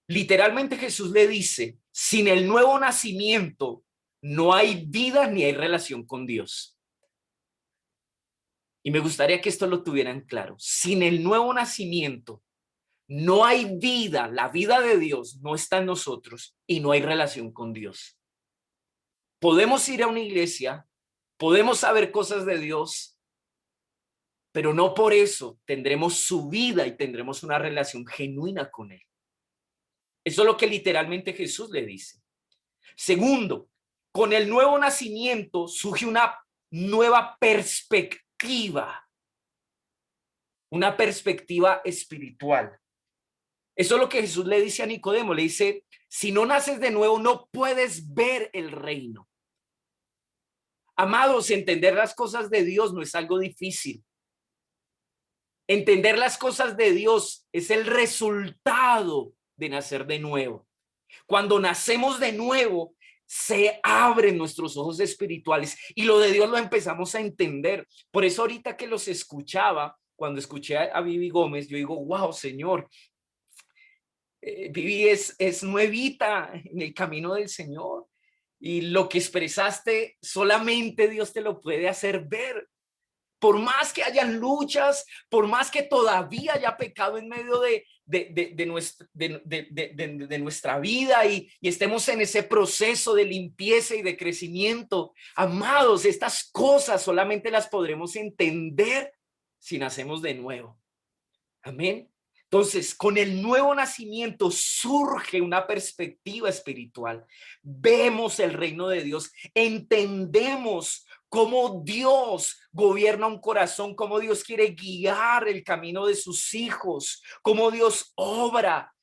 literalmente Jesús le dice, sin el nuevo nacimiento no hay vida ni hay relación con Dios. Y me gustaría que esto lo tuvieran claro. Sin el nuevo nacimiento no hay vida, la vida de Dios no está en nosotros y no hay relación con Dios. Podemos ir a una iglesia, podemos saber cosas de Dios, pero no por eso tendremos su vida y tendremos una relación genuina con Él. Eso es lo que literalmente Jesús le dice. Segundo, con el nuevo nacimiento surge una nueva perspectiva, una perspectiva espiritual. Eso es lo que Jesús le dice a Nicodemo, le dice, si no naces de nuevo no puedes ver el reino. Amados, entender las cosas de Dios no es algo difícil. Entender las cosas de Dios es el resultado de nacer de nuevo. Cuando nacemos de nuevo, se abren nuestros ojos espirituales y lo de Dios lo empezamos a entender. Por eso ahorita que los escuchaba, cuando escuché a Vivi Gómez, yo digo, wow, Señor, Vivi es nuevita en el camino del Señor y lo que expresaste solamente Dios te lo puede hacer ver. Por más que hayan luchas, por más que todavía haya pecado en medio de nuestra vida y estemos en ese proceso de limpieza y de crecimiento, amados, estas cosas solamente las podremos entender si nacemos de nuevo. Amén. Entonces, con el nuevo nacimiento surge una perspectiva espiritual. Vemos el reino de Dios, entendemos cómo Dios gobierna un corazón, cómo Dios quiere guiar el camino de sus hijos, cómo Dios obra.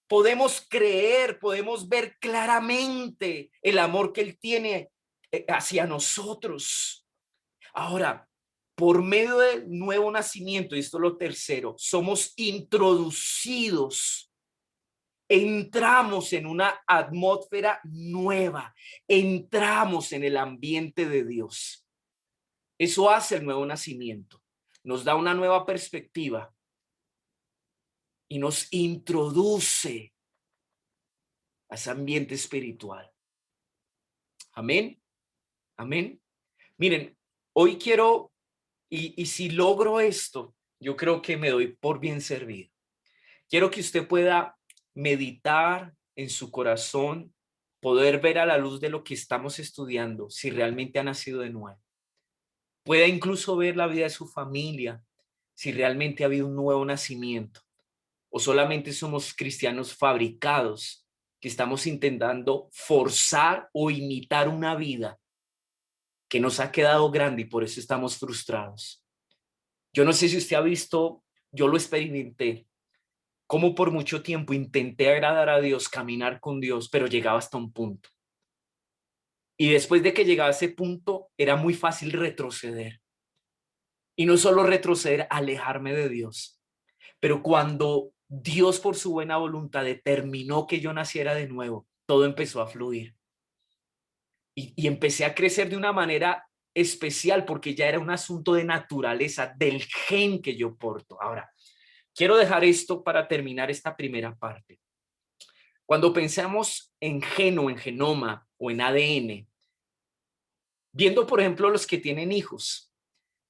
Podemos creer, podemos ver claramente el amor que Él tiene hacia nosotros. Ahora, por medio del nuevo nacimiento, y esto es lo tercero, somos introducidos, entramos en una atmósfera nueva, entramos en el ambiente de Dios. Eso hace el nuevo nacimiento, nos da una nueva perspectiva y nos introduce a ese ambiente espiritual. Amén, amén. Miren, hoy quiero... Y si logro esto, yo creo que me doy por bien servido. Quiero que usted pueda meditar en su corazón, poder ver a la luz de lo que estamos estudiando, si realmente ha nacido de nuevo. Pueda incluso ver la vida de su familia, si realmente ha habido un nuevo nacimiento, o solamente somos cristianos fabricados que estamos intentando forzar o imitar una vida que nos ha quedado grande y por eso estamos frustrados. Yo no sé si usted ha visto, yo lo experimenté, cómo por mucho tiempo intenté agradar a Dios, caminar con Dios, pero llegaba hasta un punto. Y después de que llegaba a ese punto, era muy fácil retroceder. Y no solo retroceder, alejarme de Dios. Pero cuando Dios por su buena voluntad determinó que yo naciera de nuevo, todo empezó a fluir. Y empecé a crecer de una manera especial porque ya era un asunto de naturaleza, del gen que yo porto. Ahora, quiero dejar esto para terminar esta primera parte. Cuando pensamos en gen o en genoma o en ADN, viendo por ejemplo los que tienen hijos,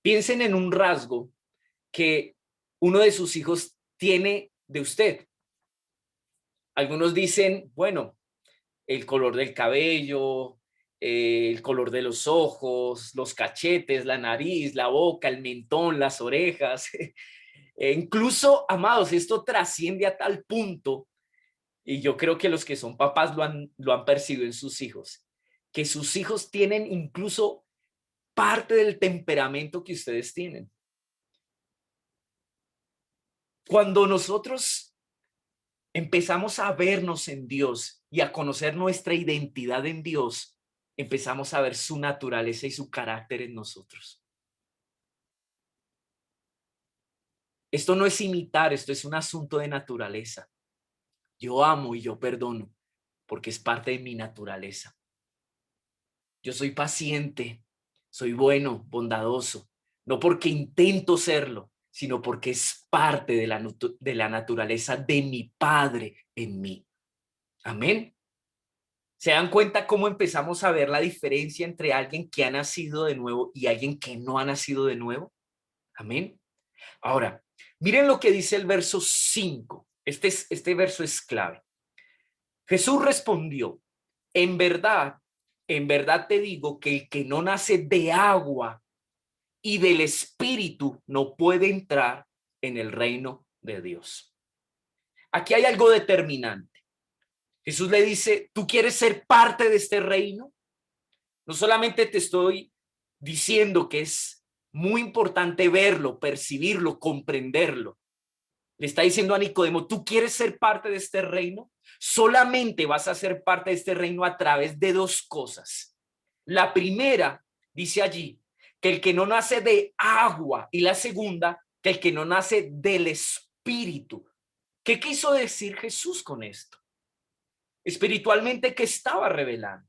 piensen en un rasgo que uno de sus hijos tiene de usted. Algunos dicen, bueno, el color del cabello, el color de los ojos, los cachetes, la nariz, la boca, el mentón, las orejas. Incluso, amados, esto trasciende a tal punto, y yo creo que los que son papás lo han percibido en sus hijos, que sus hijos tienen incluso parte del temperamento que ustedes tienen. Cuando nosotros empezamos a vernos en Dios y a conocer nuestra identidad en Dios, empezamos a ver su naturaleza y su carácter en nosotros. Esto no es imitar, esto es un asunto de naturaleza. Yo amo y yo perdono porque es parte de mi naturaleza. Yo soy paciente, soy bueno, bondadoso, no porque intento serlo, sino porque es parte de la naturaleza de mi Padre en mí. Amén. ¿Se dan cuenta cómo empezamos a ver la diferencia entre alguien que ha nacido de nuevo y alguien que no ha nacido de nuevo? Amén. Ahora, miren lo que dice el verso 5. Este verso es clave. Jesús respondió, en verdad te digo que el que no nace de agua y del Espíritu no puede entrar en el reino de Dios. Aquí hay algo determinante. Jesús le dice, ¿tú quieres ser parte de este reino? No solamente te estoy diciendo que es muy importante verlo, percibirlo, comprenderlo. Le está diciendo a Nicodemo, ¿tú quieres ser parte de este reino? Solamente vas a ser parte de este reino a través de dos cosas. La primera, dice allí, que el que no nace de agua, y la segunda, que el que no nace del Espíritu. ¿Qué quiso decir Jesús con esto? Espiritualmente, ¿qué estaba revelando?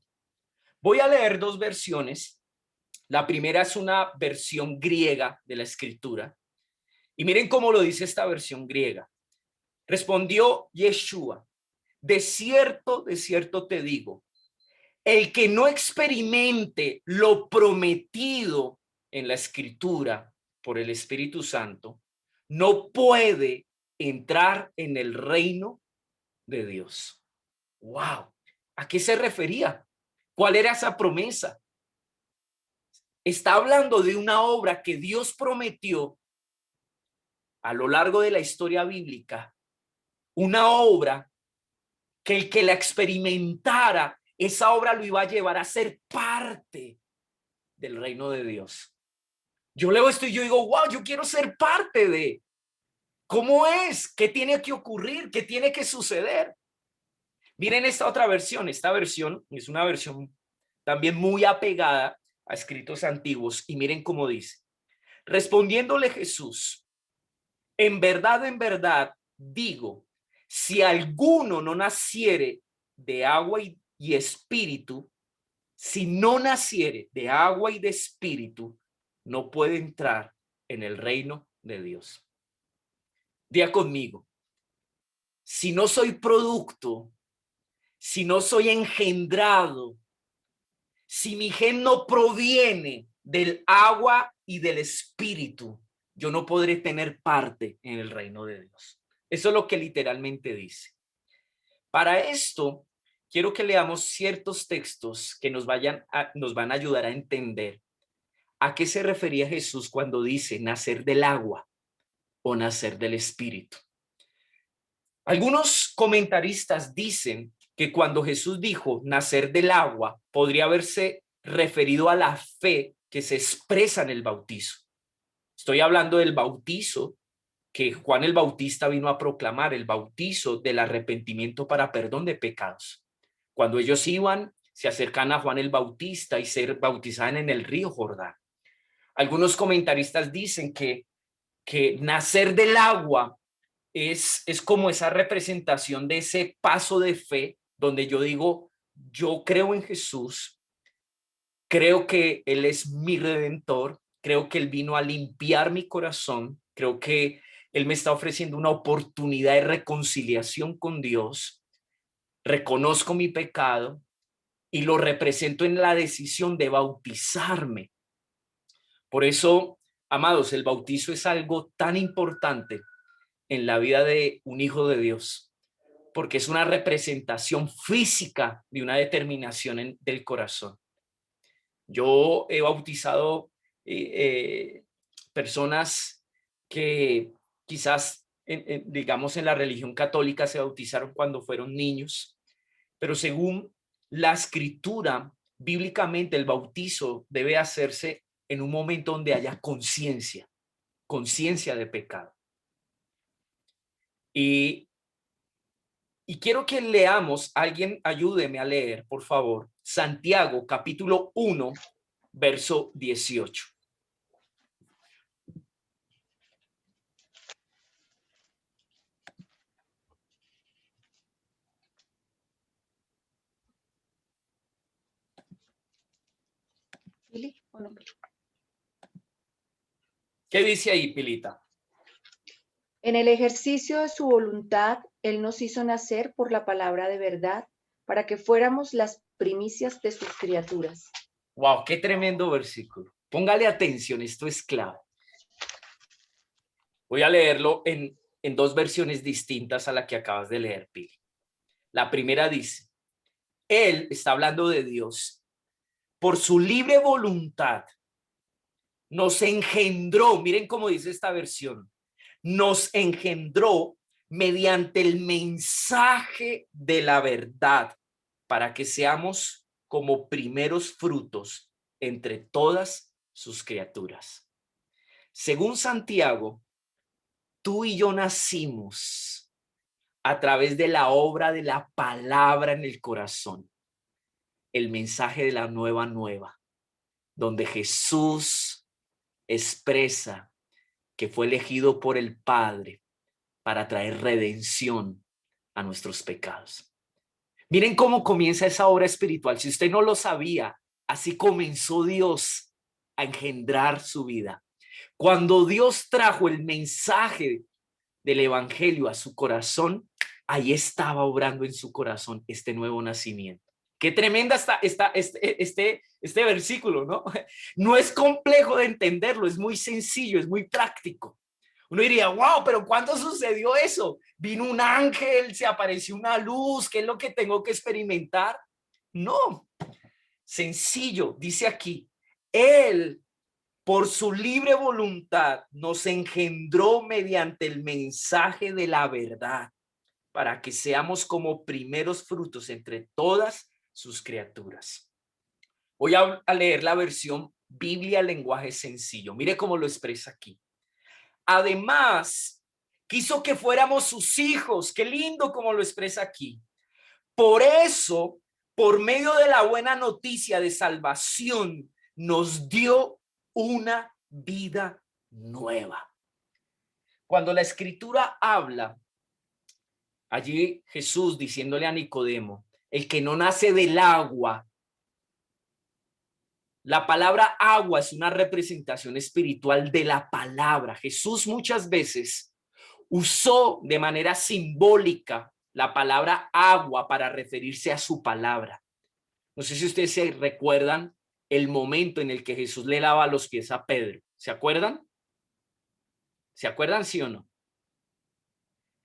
Voy a leer dos versiones. La primera es una versión griega de la Escritura. Y miren cómo lo dice esta versión griega. Respondió Yeshua, de cierto te digo, el que no experimente lo prometido en la Escritura por el Espíritu Santo, no puede entrar en el reino de Dios. ¡Wow! ¿A qué se refería? ¿Cuál era esa promesa? Está hablando de una obra que Dios prometió a lo largo de la historia bíblica, una obra que el que la experimentara, esa obra lo iba a llevar a ser parte del reino de Dios. Yo leo esto y yo digo, wow, yo quiero ser parte de. ¿Cómo es? ¿Qué tiene que ocurrir? ¿Qué tiene que suceder? Miren esta otra versión. Esta versión es una versión también muy apegada a escritos antiguos. Y miren cómo dice. Respondiéndole Jesús, en verdad, digo, si alguno no naciere de agua y espíritu, si no naciere de agua y de espíritu, no puede entrar en el reino de Dios. Diga conmigo, si no soy producto, si no soy engendrado, si mi gen no proviene del agua y del espíritu, yo no podré tener parte en el reino de Dios. Eso es lo que literalmente dice. Para esto, quiero que leamos ciertos textos que nos van a ayudar a entender a qué se refería Jesús cuando dice nacer del agua o nacer del espíritu. Algunos comentaristas dicen que cuando Jesús dijo nacer del agua, podría haberse referido a la fe que se expresa en el bautizo. Estoy hablando del bautizo que Juan el Bautista vino a proclamar, el bautizo del arrepentimiento para perdón de pecados. Cuando ellos iban, se acercan a Juan el Bautista y se bautizaban en el río Jordán. Algunos comentaristas dicen que nacer del agua es como esa representación de ese paso de fe donde yo digo, yo creo en Jesús, creo que Él es mi redentor, creo que Él vino a limpiar mi corazón, creo que Él me está ofreciendo una oportunidad de reconciliación con Dios, reconozco mi pecado y lo represento en la decisión de bautizarme. Por eso, amados, el bautizo es algo tan importante en la vida de un hijo de Dios, porque es una representación física de una determinación del corazón. Yo he bautizado personas que quizás, digamos, en la religión católica se bautizaron cuando fueron niños, pero según la escritura, bíblicamente el bautizo debe hacerse en un momento donde haya conciencia de pecado. Y quiero que leamos, alguien ayúdeme a leer, por favor, Santiago capítulo 1, verso 18. ¿Qué dice ahí, Pilita? En el ejercicio de su voluntad, Él nos hizo nacer por la palabra de verdad, para que fuéramos las primicias de sus criaturas. Wow, qué tremendo versículo. Póngale atención, esto es clave. Voy a leerlo en dos versiones distintas a la que acabas de leer, Pili. La primera dice, Él está hablando de Dios, por su libre voluntad nos engendró, miren cómo dice esta versión, nos engendró mediante el mensaje de la verdad para que seamos como primeros frutos entre todas sus criaturas. Según Santiago, tú y yo nacimos a través de la obra de la palabra en el corazón, el mensaje de la nueva, donde Jesús expresa que fue elegido por el Padre para traer redención a nuestros pecados. Miren cómo comienza esa obra espiritual. Si usted no lo sabía, así comenzó Dios a engendrar su vida. Cuando Dios trajo el mensaje del evangelio a su corazón, ahí estaba obrando en su corazón este nuevo nacimiento. Qué tremenda está este versículo, ¿no? No es complejo de entenderlo, es muy sencillo, es muy práctico. Uno diría, wow, pero ¿cuándo sucedió eso? ¿Vino un ángel? ¿Se apareció una luz? ¿Qué es lo que tengo que experimentar? No, sencillo, dice aquí, Él, por su libre voluntad, nos engendró mediante el mensaje de la verdad, para que seamos como primeros frutos entre todas sus criaturas. Voy a leer la versión Biblia lenguaje sencillo. Mire cómo lo expresa aquí. Además, quiso que fuéramos sus hijos. Qué lindo como lo expresa aquí. Por eso, por medio de la buena noticia de salvación, nos dio una vida nueva. Cuando la escritura habla, allí Jesús diciéndole a Nicodemo, el que no nace del agua. La palabra agua es una representación espiritual de la palabra. Jesús muchas veces usó de manera simbólica la palabra agua para referirse a su palabra. No sé si ustedes se recuerdan el momento en el que Jesús le lava los pies a Pedro. ¿Se acuerdan? ¿Se acuerdan, sí o no?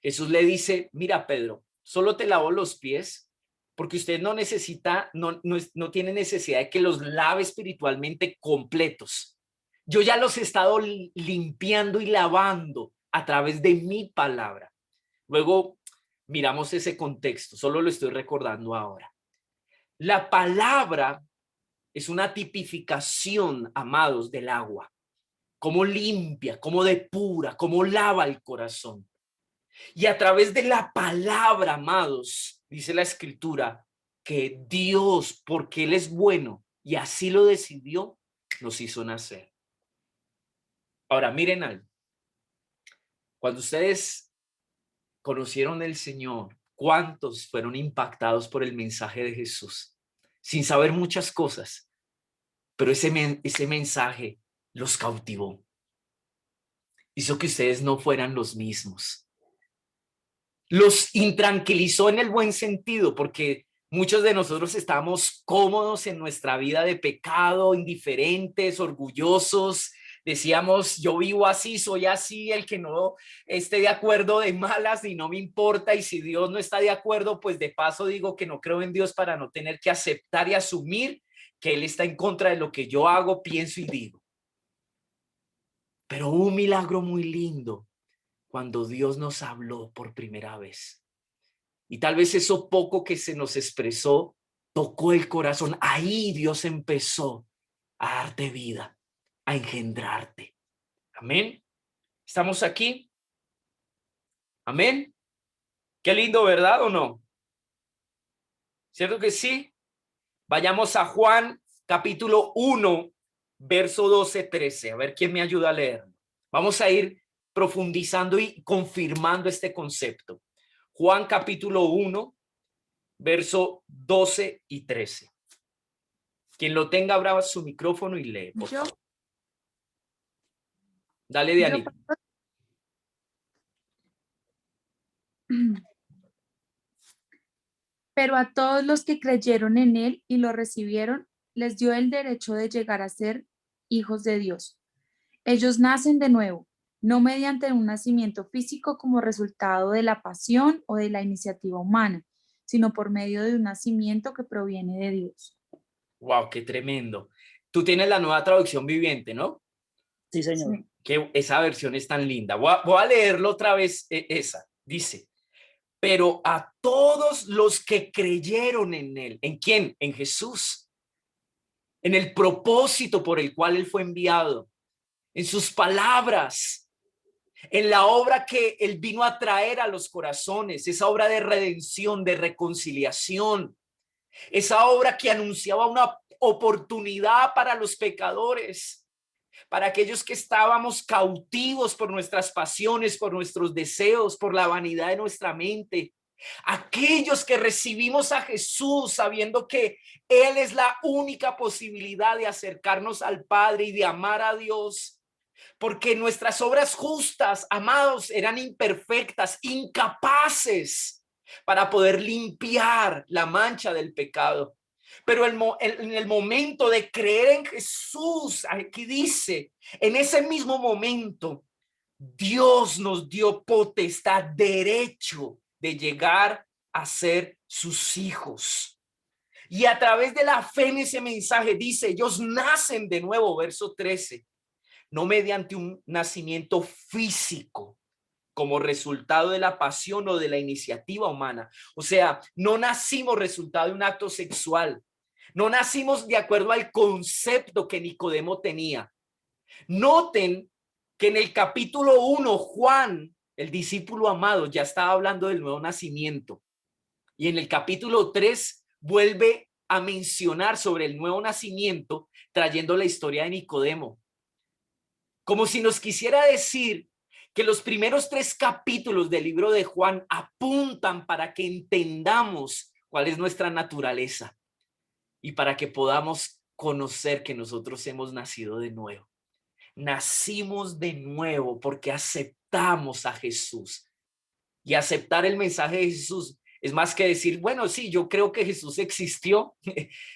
Jesús le dice, mira, Pedro, solo te lavo los pies porque usted no necesita, no tiene necesidad de que los lave espiritualmente completos. Yo ya los he estado limpiando y lavando a través de mi palabra. Luego miramos ese contexto, solo lo estoy recordando ahora. La palabra es una tipificación, amados, del agua. Cómo limpia, cómo depura, cómo lava el corazón. Y a través de la palabra, amados, dice la escritura, que Dios, porque Él es bueno y así lo decidió, nos hizo nacer. Ahora, miren algo. Cuando ustedes conocieron al Señor, ¿cuántos fueron impactados por el mensaje de Jesús? Sin saber muchas cosas, pero ese mensaje los cautivó. Hizo que ustedes no fueran los mismos. Los intranquilizó en el buen sentido, porque muchos de nosotros estamos cómodos en nuestra vida de pecado, indiferentes, orgullosos. Decíamos, yo vivo así, soy así, el que no esté de acuerdo de malas y no me importa. Y si Dios no está de acuerdo, pues de paso digo que no creo en Dios para no tener que aceptar y asumir que Él está en contra de lo que yo hago, pienso y digo. Pero hubo un milagro muy lindo cuando Dios nos habló por primera vez. Y tal vez eso poco que se nos expresó tocó el corazón. Ahí Dios empezó a darte vida, a engendrarte. Amén. ¿Estamos aquí? Amén. Qué lindo, ¿verdad o no? ¿Cierto que sí? Vayamos a Juan capítulo 1, verso 12-13. A ver quién me ayuda a leer. Vamos a ir profundizando y confirmando este concepto. Juan capítulo 1, verso 12 y 13. Quien lo tenga, abra su micrófono y lee, por favor. Dale, Dianita. Pero a todos los que creyeron en él y lo recibieron, les dio el derecho de llegar a ser hijos de Dios. Ellos nacen de nuevo, no mediante un nacimiento físico como resultado de la pasión o de la iniciativa humana, sino por medio de un nacimiento que proviene de Dios. Wow, qué tremendo. Tú tienes la Nueva Traducción Viviente, ¿no? Sí, señor. Que esa versión es tan linda. Voy a leerlo otra vez. Esa dice: pero a todos los que creyeron en él. ¿En quién? En Jesús. En el propósito por el cual él fue enviado. En sus palabras. En la obra que él vino a traer a los corazones. Esa obra de redención, de reconciliación. Esa obra que anunciaba una oportunidad para los pecadores, para aquellos que estábamos cautivos por nuestras pasiones, por nuestros deseos, por la vanidad de nuestra mente. Aquellos que recibimos a Jesús sabiendo que Él es la única posibilidad de acercarnos al Padre y de amar a Dios. Porque nuestras obras justas, amados, eran imperfectas, incapaces para poder limpiar la mancha del pecado. Pero en el momento de creer en Jesús, aquí dice, en ese mismo momento, Dios nos dio potestad, derecho de llegar a ser sus hijos. Y a través de la fe en ese mensaje dice, ellos nacen de nuevo, verso 13, no mediante un nacimiento físico, como resultado de la pasión o de la iniciativa humana. O sea, no nacimos resultado de un acto sexual. No nacimos de acuerdo al concepto que Nicodemo tenía. Noten que en el capítulo 1, Juan, el discípulo amado, ya estaba hablando del nuevo nacimiento. Y en el capítulo 3 vuelve a mencionar sobre el nuevo nacimiento, trayendo la historia de Nicodemo. Como si nos quisiera decir que los primeros 3 capítulos del libro de Juan apuntan para que entendamos cuál es nuestra naturaleza y para que podamos conocer que nosotros hemos nacido de nuevo. Nacimos de nuevo porque aceptamos a Jesús. Y aceptar el mensaje de Jesús es más que decir, bueno, sí, yo creo que Jesús existió,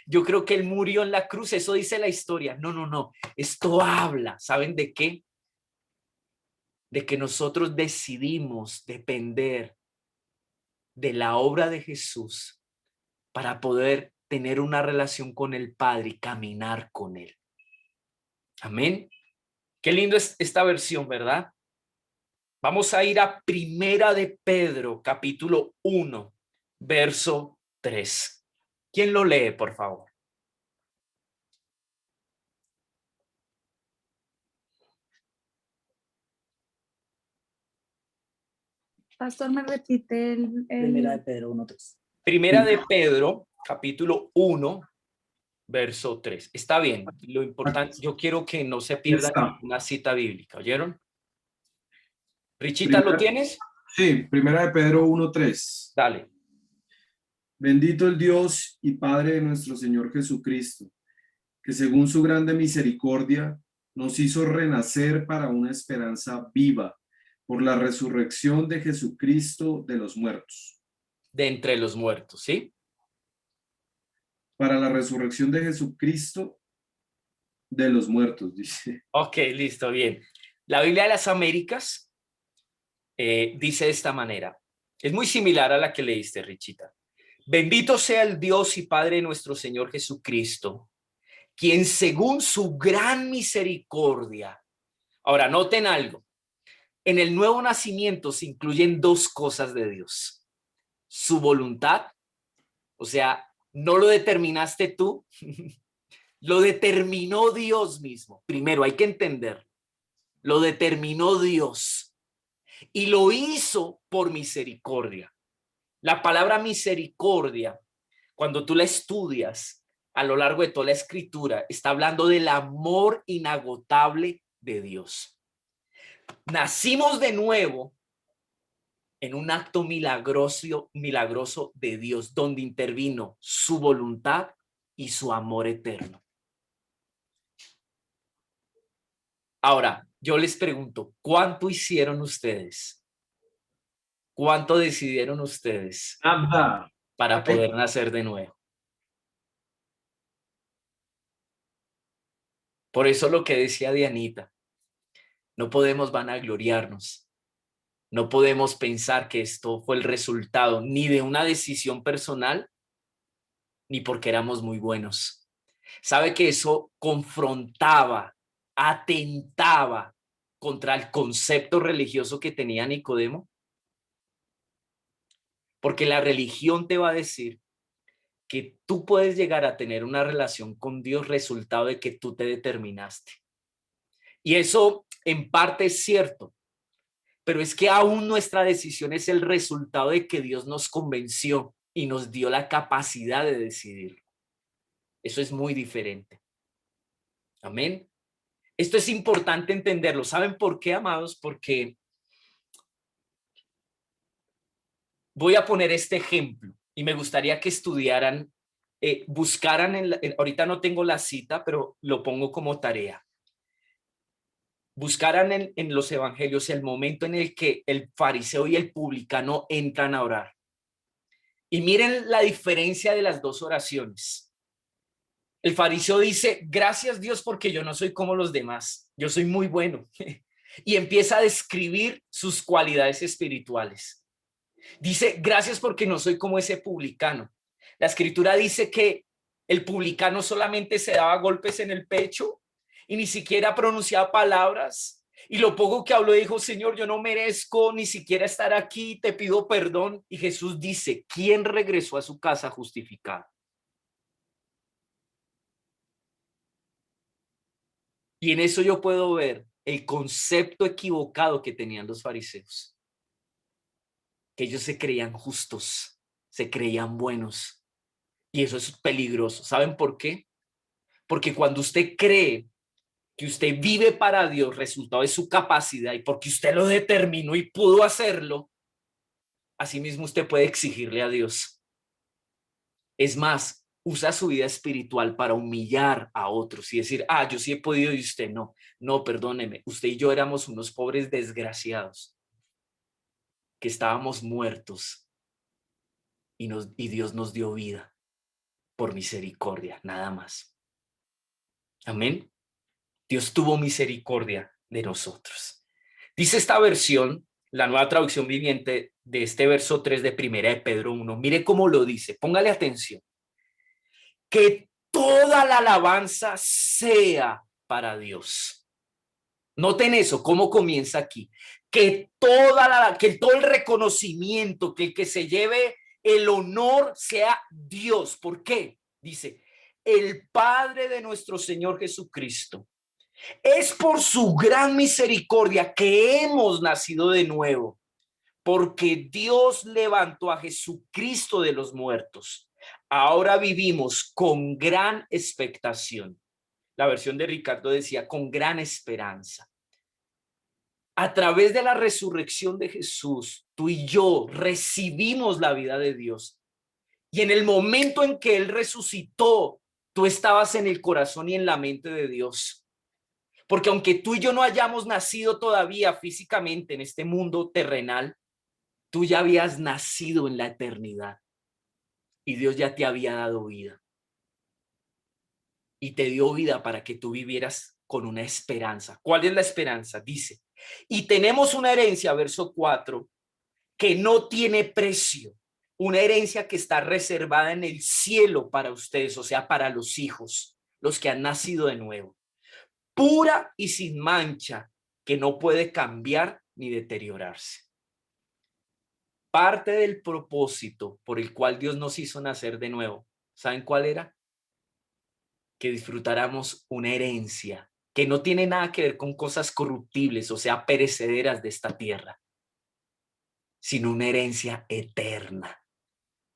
yo creo que Él murió en la cruz, eso dice la historia. No. Esto habla, ¿saben de qué? De que nosotros decidimos depender de la obra de Jesús para poder tener una relación con el Padre y caminar con Él. Amén. Qué lindo es esta versión, ¿verdad? Vamos a ir a Primera de Pedro, capítulo 1, verso 3. ¿Quién lo lee, por favor? Pastor, me repite el... Primera de Pedro 1:3. Primera de Pedro, capítulo 1, verso 3. Está bien. Lo importante, yo quiero que no se pierda una cita bíblica. ¿Oyeron? Richita, ¿lo tienes? Sí, Primera de Pedro 1:3. Dale. Bendito el Dios y Padre de nuestro Señor Jesucristo, que según su grande misericordia nos hizo renacer para una esperanza viva por la resurrección de Jesucristo de los muertos. De entre los muertos, ¿sí? Para la resurrección de Jesucristo de los muertos, dice. Ok, listo, bien. La Biblia de las Américas dice de esta manera. Es muy similar a la que leíste, Richita. Bendito sea el Dios y Padre de nuestro Señor Jesucristo, quien según su gran misericordia. Ahora, noten algo. En el nuevo nacimiento se incluyen dos cosas de Dios. Su voluntad, o sea, no lo determinaste tú, lo determinó Dios mismo. Primero hay que entender, lo determinó Dios y lo hizo por misericordia. La palabra misericordia, cuando tú la estudias a lo largo de toda la escritura, está hablando del amor inagotable de Dios. Nacimos de nuevo en un acto milagroso de Dios, donde intervino su voluntad y su amor eterno. Ahora, yo les pregunto, ¿cuánto hicieron ustedes? ¿Cuánto decidieron ustedes Nada. para poder nacer de nuevo? Por eso lo que decía Dianita, no podemos vanagloriarnos. No podemos pensar que esto fue el resultado ni de una decisión personal, ni porque éramos muy buenos. ¿Sabe que eso confrontaba, atentaba contra el concepto religioso que tenía Nicodemo? Porque la religión te va a decir que tú puedes llegar a tener una relación con Dios resultado de que tú te determinaste. Y eso en parte es cierto, pero es que aún nuestra decisión es el resultado de que Dios nos convenció y nos dio la capacidad de decidir. Eso es muy diferente. Amén. Esto es importante entenderlo. ¿Saben por qué, amados? Porque voy a poner este ejemplo y me gustaría que estudiaran, buscaran, ahorita no tengo la cita, pero lo pongo como tarea. Buscaran en los evangelios el momento en el que el fariseo y el publicano entran a orar. Y miren la diferencia de las dos oraciones. El fariseo dice, gracias Dios porque yo no soy como los demás, yo soy muy bueno. Y empieza a describir sus cualidades espirituales. Dice, gracias porque no soy como ese publicano. La escritura dice que el publicano solamente se daba golpes en el pecho y ni siquiera pronunciaba palabras. Y lo poco que habló dijo, Señor, yo no merezco ni siquiera estar aquí, te pido perdón. Y Jesús dice, ¿quién regresó a su casa justificado? Y en eso yo puedo ver el concepto equivocado que tenían los fariseos. Que ellos se creían justos, se creían buenos. Y eso es peligroso. ¿Saben por qué? Porque cuando usted cree que usted vive para Dios, resultado de su capacidad y porque usted lo determinó y pudo hacerlo, asimismo usted puede exigirle a Dios. Es más, usa su vida espiritual para humillar a otros y decir, yo sí he podido y usted no. No, perdóneme, usted y yo éramos unos pobres desgraciados que estábamos muertos y Dios nos dio vida por misericordia, nada más. Amén. Dios tuvo misericordia de nosotros. Dice esta versión, la Nueva Traducción Viviente, de este verso 3 de Primera de Pedro 1. Mire cómo lo dice, póngale atención. Que toda la alabanza sea para Dios. Noten eso, cómo comienza aquí. Que todo el reconocimiento, que el que se lleve el honor sea Dios. ¿Por qué? Dice, el Padre de nuestro Señor Jesucristo. Es por su gran misericordia que hemos nacido de nuevo, porque Dios levantó a Jesucristo de los muertos. Ahora vivimos con gran expectación. La versión de Ricardo decía con gran esperanza. A través de la resurrección de Jesús, tú y yo recibimos la vida de Dios. Y en el momento en que Él resucitó, tú estabas en el corazón y en la mente de Dios. Porque aunque tú y yo no hayamos nacido todavía físicamente en este mundo terrenal, tú ya habías nacido en la eternidad y Dios ya te había dado vida. Y te dio vida para que tú vivieras con una esperanza. ¿Cuál es la esperanza? Dice, y tenemos una herencia, verso 4, que no tiene precio. Una herencia que está reservada en el cielo para ustedes, o sea, para los hijos, los que han nacido de nuevo. Pura y sin mancha, que no puede cambiar ni deteriorarse. Parte del propósito por el cual Dios nos hizo nacer de nuevo, ¿saben cuál era? Que disfrutáramos una herencia que no tiene nada que ver con cosas corruptibles, o sea, perecederas de esta tierra, sino una herencia eterna,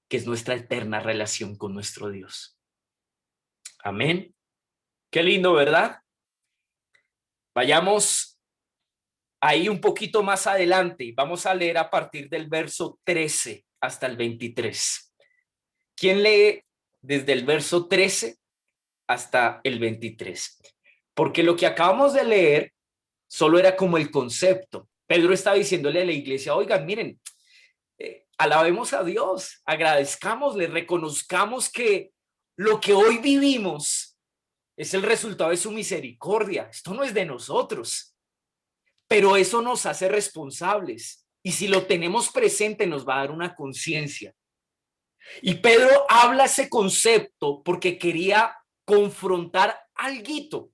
que es nuestra eterna relación con nuestro Dios. Amén. Qué lindo, ¿verdad? Vayamos ahí un poquito más adelante. Vamos a leer a partir del verso 13 hasta el 23. ¿Quién lee desde el verso 13 hasta el 23? Porque lo que acabamos de leer solo era como el concepto. Pedro está diciéndole a la iglesia, oigan, miren, alabemos a Dios, agradezcámosle, reconozcamos que lo que hoy vivimos es el resultado de su misericordia. Esto no es de nosotros, pero eso nos hace responsables. Y si lo tenemos presente, nos va a dar una conciencia. Y Pedro habla ese concepto porque quería confrontar alguito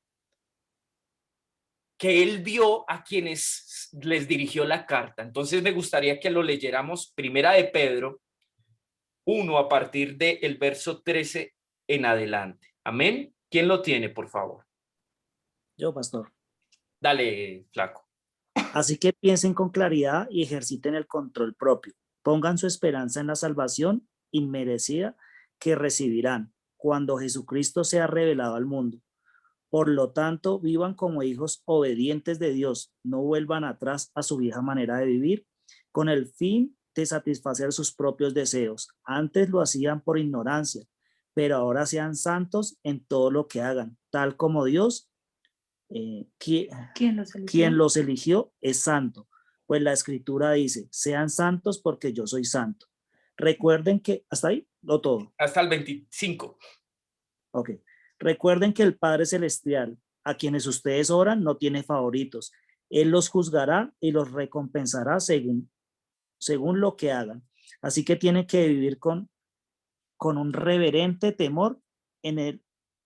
que él vio a quienes les dirigió la carta. Entonces me gustaría que lo leyéramos, primera de Pedro 1 a partir del verso 13 en adelante. Amén. ¿Quién lo tiene, por favor? Yo, pastor. Dale, flaco. Así que piensen con claridad y ejerciten el control propio. Pongan su esperanza en la salvación inmerecida que recibirán cuando Jesucristo sea revelado al mundo. Por lo tanto, vivan como hijos obedientes de Dios. No vuelvan atrás a su vieja manera de vivir con el fin de satisfacer sus propios deseos. Antes lo hacían por ignorancia, pero ahora sean santos en todo lo que hagan, tal como Dios, quien los eligió, es santo. Pues la Escritura dice, sean santos porque yo soy santo. Recuerden que, ¿hasta ahí? ¿O todo? Hasta el 25. Ok. Recuerden que el Padre Celestial, a quienes ustedes oran, no tiene favoritos. Él los juzgará y los recompensará según lo que hagan. Así que tienen que vivir con un reverente temor en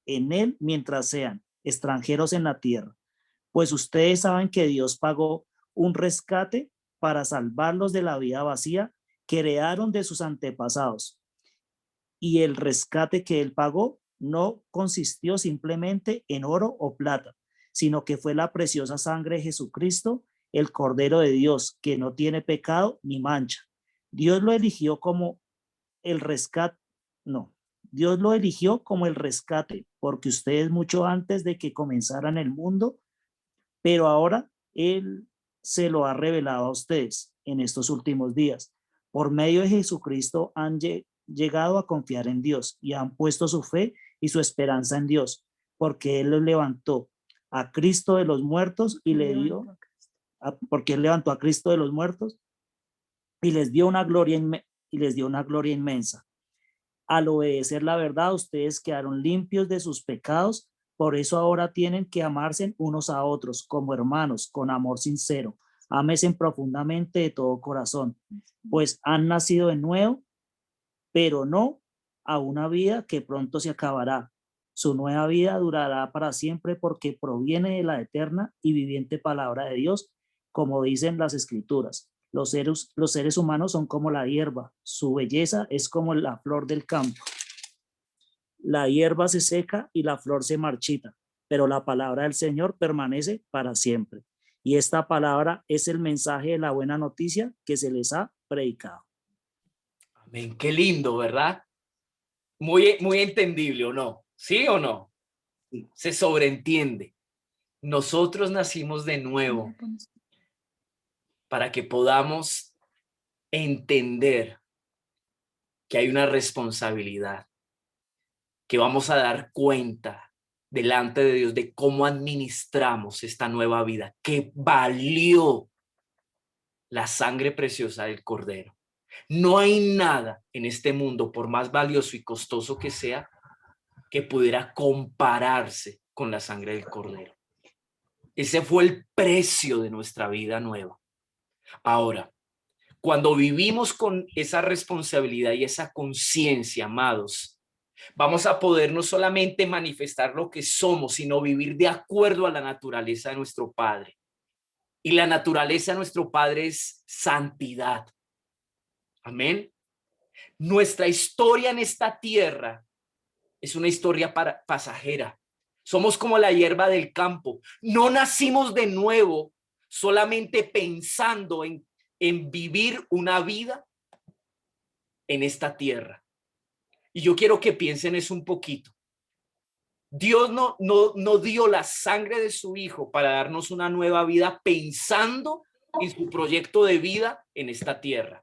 él mientras sean extranjeros en la tierra. Pues ustedes saben que Dios pagó un rescate para salvarlos de la vida vacía que heredaron de sus antepasados. Y el rescate que Él pagó no consistió simplemente en oro o plata, sino que fue la preciosa sangre de Jesucristo, el Cordero de Dios, que no tiene pecado ni mancha. Dios lo eligió como el rescate, Dios lo eligió como el rescate, porque ustedes mucho antes de que comenzaran el mundo, pero ahora Él se lo ha revelado a ustedes en estos últimos días. Por medio de Jesucristo han llegado a confiar en Dios y han puesto su fe y su esperanza en Dios, porque Él los levantó a Cristo de los muertos y porque Él levantó a Cristo de los muertos y les dio una gloria inmensa. Al obedecer la verdad, ustedes quedaron limpios de sus pecados, por eso ahora tienen que amarse unos a otros como hermanos, con amor sincero. Ámense profundamente de todo corazón, pues han nacido de nuevo, pero no a una vida que pronto se acabará. Su nueva vida durará para siempre porque proviene de la eterna y viviente palabra de Dios, como dicen las Escrituras. Los seres humanos son como la hierba, su belleza es como la flor del campo. La hierba se seca y la flor se marchita, pero la palabra del Señor permanece para siempre. Y esta palabra es el mensaje de la buena noticia que se les ha predicado. Amén, qué lindo, ¿verdad? Muy, muy entendible, ¿o no? ¿Sí o no? Sí. Se sobreentiende. Nosotros nacimos de nuevo para que podamos entender que hay una responsabilidad, que vamos a dar cuenta delante de Dios de cómo administramos esta nueva vida, que valió la sangre preciosa del Cordero. No hay nada en este mundo, por más valioso y costoso que sea, que pudiera compararse con la sangre del Cordero. Ese fue el precio de nuestra vida nueva. Ahora, cuando vivimos con esa responsabilidad y esa conciencia, amados, vamos a poder no solamente manifestar lo que somos, sino vivir de acuerdo a la naturaleza de nuestro Padre. Y la naturaleza de nuestro Padre es santidad. Amén. Nuestra historia en esta tierra es una historia pasajera. Somos como la hierba del campo. No nacimos de nuevo solamente pensando en vivir una vida en esta tierra. Y yo quiero que piensen eso un poquito. Dios no dio la sangre de su Hijo para darnos una nueva vida pensando en su proyecto de vida en esta tierra.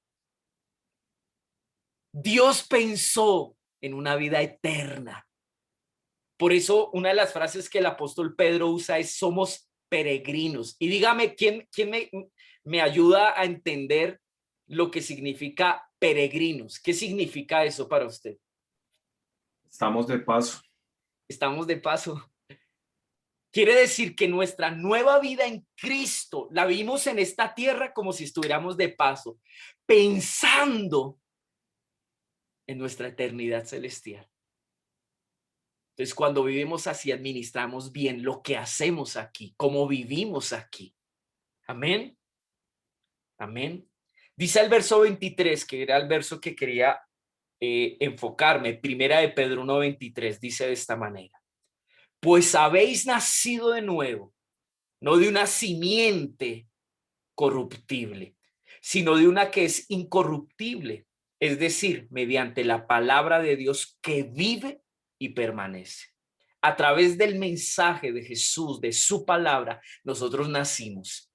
Dios pensó en una vida eterna. Por eso una de las frases que el apóstol Pedro usa es somos peregrinos. Y dígame, ¿quién me ayuda a entender lo que significa peregrinos? ¿Qué significa eso para usted? Estamos de paso. Estamos de paso. Quiere decir que nuestra nueva vida en Cristo la vimos en esta tierra como si estuviéramos de paso, pensando en nuestra eternidad celestial. Entonces, cuando vivimos así, administramos bien lo que hacemos aquí, cómo vivimos aquí. Amén. Amén. Dice el verso 23, que era el verso que quería enfocarme. Primera de Pedro 1:23, dice de esta manera. Pues habéis nacido de nuevo, no de una simiente corruptible, sino de una que es incorruptible, es decir, mediante la palabra de Dios que vive y permanece. A través del mensaje de Jesús, de su palabra, nosotros nacimos.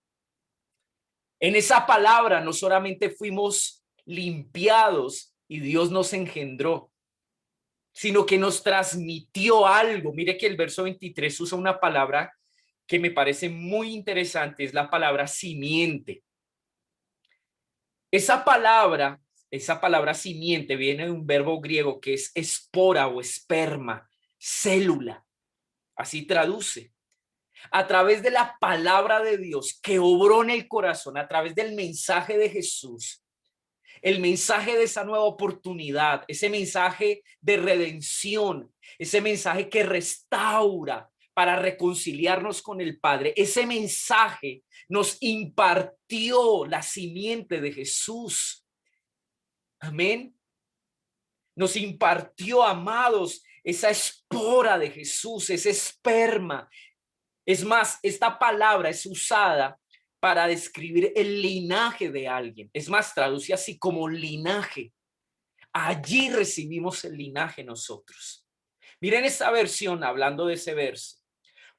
En esa palabra no solamente fuimos limpiados y Dios nos engendró, sino que nos transmitió algo. Mire que el verso 23 usa una palabra que me parece muy interesante, es la palabra simiente. Esa palabra simiente viene de un verbo griego que es espora o esperma, célula. Así traduce. A través de la palabra de Dios que obró en el corazón, a través del mensaje de Jesús, el mensaje de esa nueva oportunidad, ese mensaje de redención, ese mensaje que restaura para reconciliarnos con el Padre, ese mensaje nos impartió la simiente de Jesús. Amén. Nos impartió, amados, esa espora de Jesús, ese esperma. Es más, esta palabra es usada para describir el linaje de alguien. Es más, traduce así como linaje. Allí recibimos el linaje nosotros. Miren esta versión hablando de ese verso.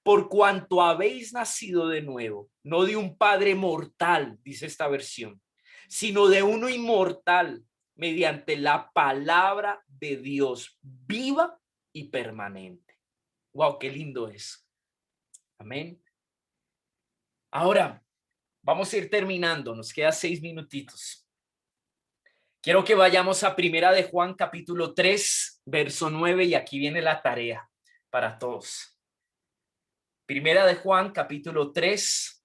Por cuanto habéis nacido de nuevo, no de un padre mortal, dice esta versión, sino de uno inmortal, mediante la palabra de Dios viva y permanente. Wow, qué lindo es. Amén. Ahora, vamos a ir terminando, nos queda 6 minutitos. Quiero que vayamos a Primera de Juan, capítulo 3, verso 9, y aquí viene la tarea para todos. Primera de Juan, capítulo 3,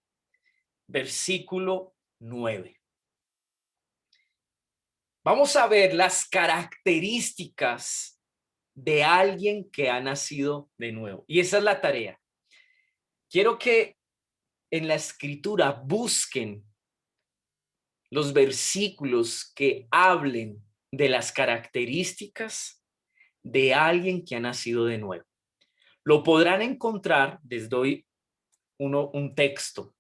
versículo 9. Vamos a ver las características de alguien que ha nacido de nuevo. Y esa es la tarea. Quiero que en la escritura busquen los versículos que hablen de las características de alguien que ha nacido de nuevo. Lo podrán encontrar, les doy un texto.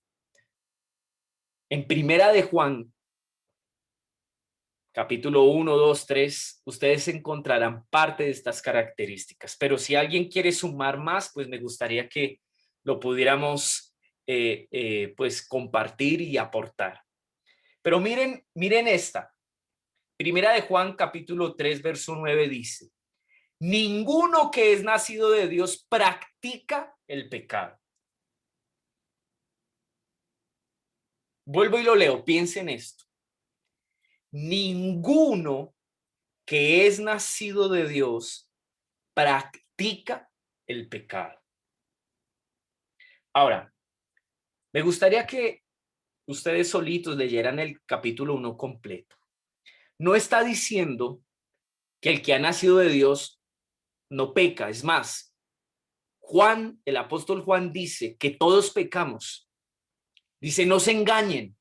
En Primera de Juan, capítulo 1, 2, 3, ustedes encontrarán parte de estas características. Pero si alguien quiere sumar más, pues me gustaría que lo pudiéramos pues compartir y aportar. Pero miren esta. Primera de Juan, capítulo 3, verso 9 dice: ninguno que es nacido de Dios practica el pecado. Vuelvo y lo leo, piensen esto. Ninguno que es nacido de Dios practica el pecado. Ahora, me gustaría que ustedes solitos leyeran el capítulo 1 completo. No está diciendo que el que ha nacido de Dios no peca. Es más, Juan, el apóstol Juan dice que todos pecamos. Dice, no se engañen,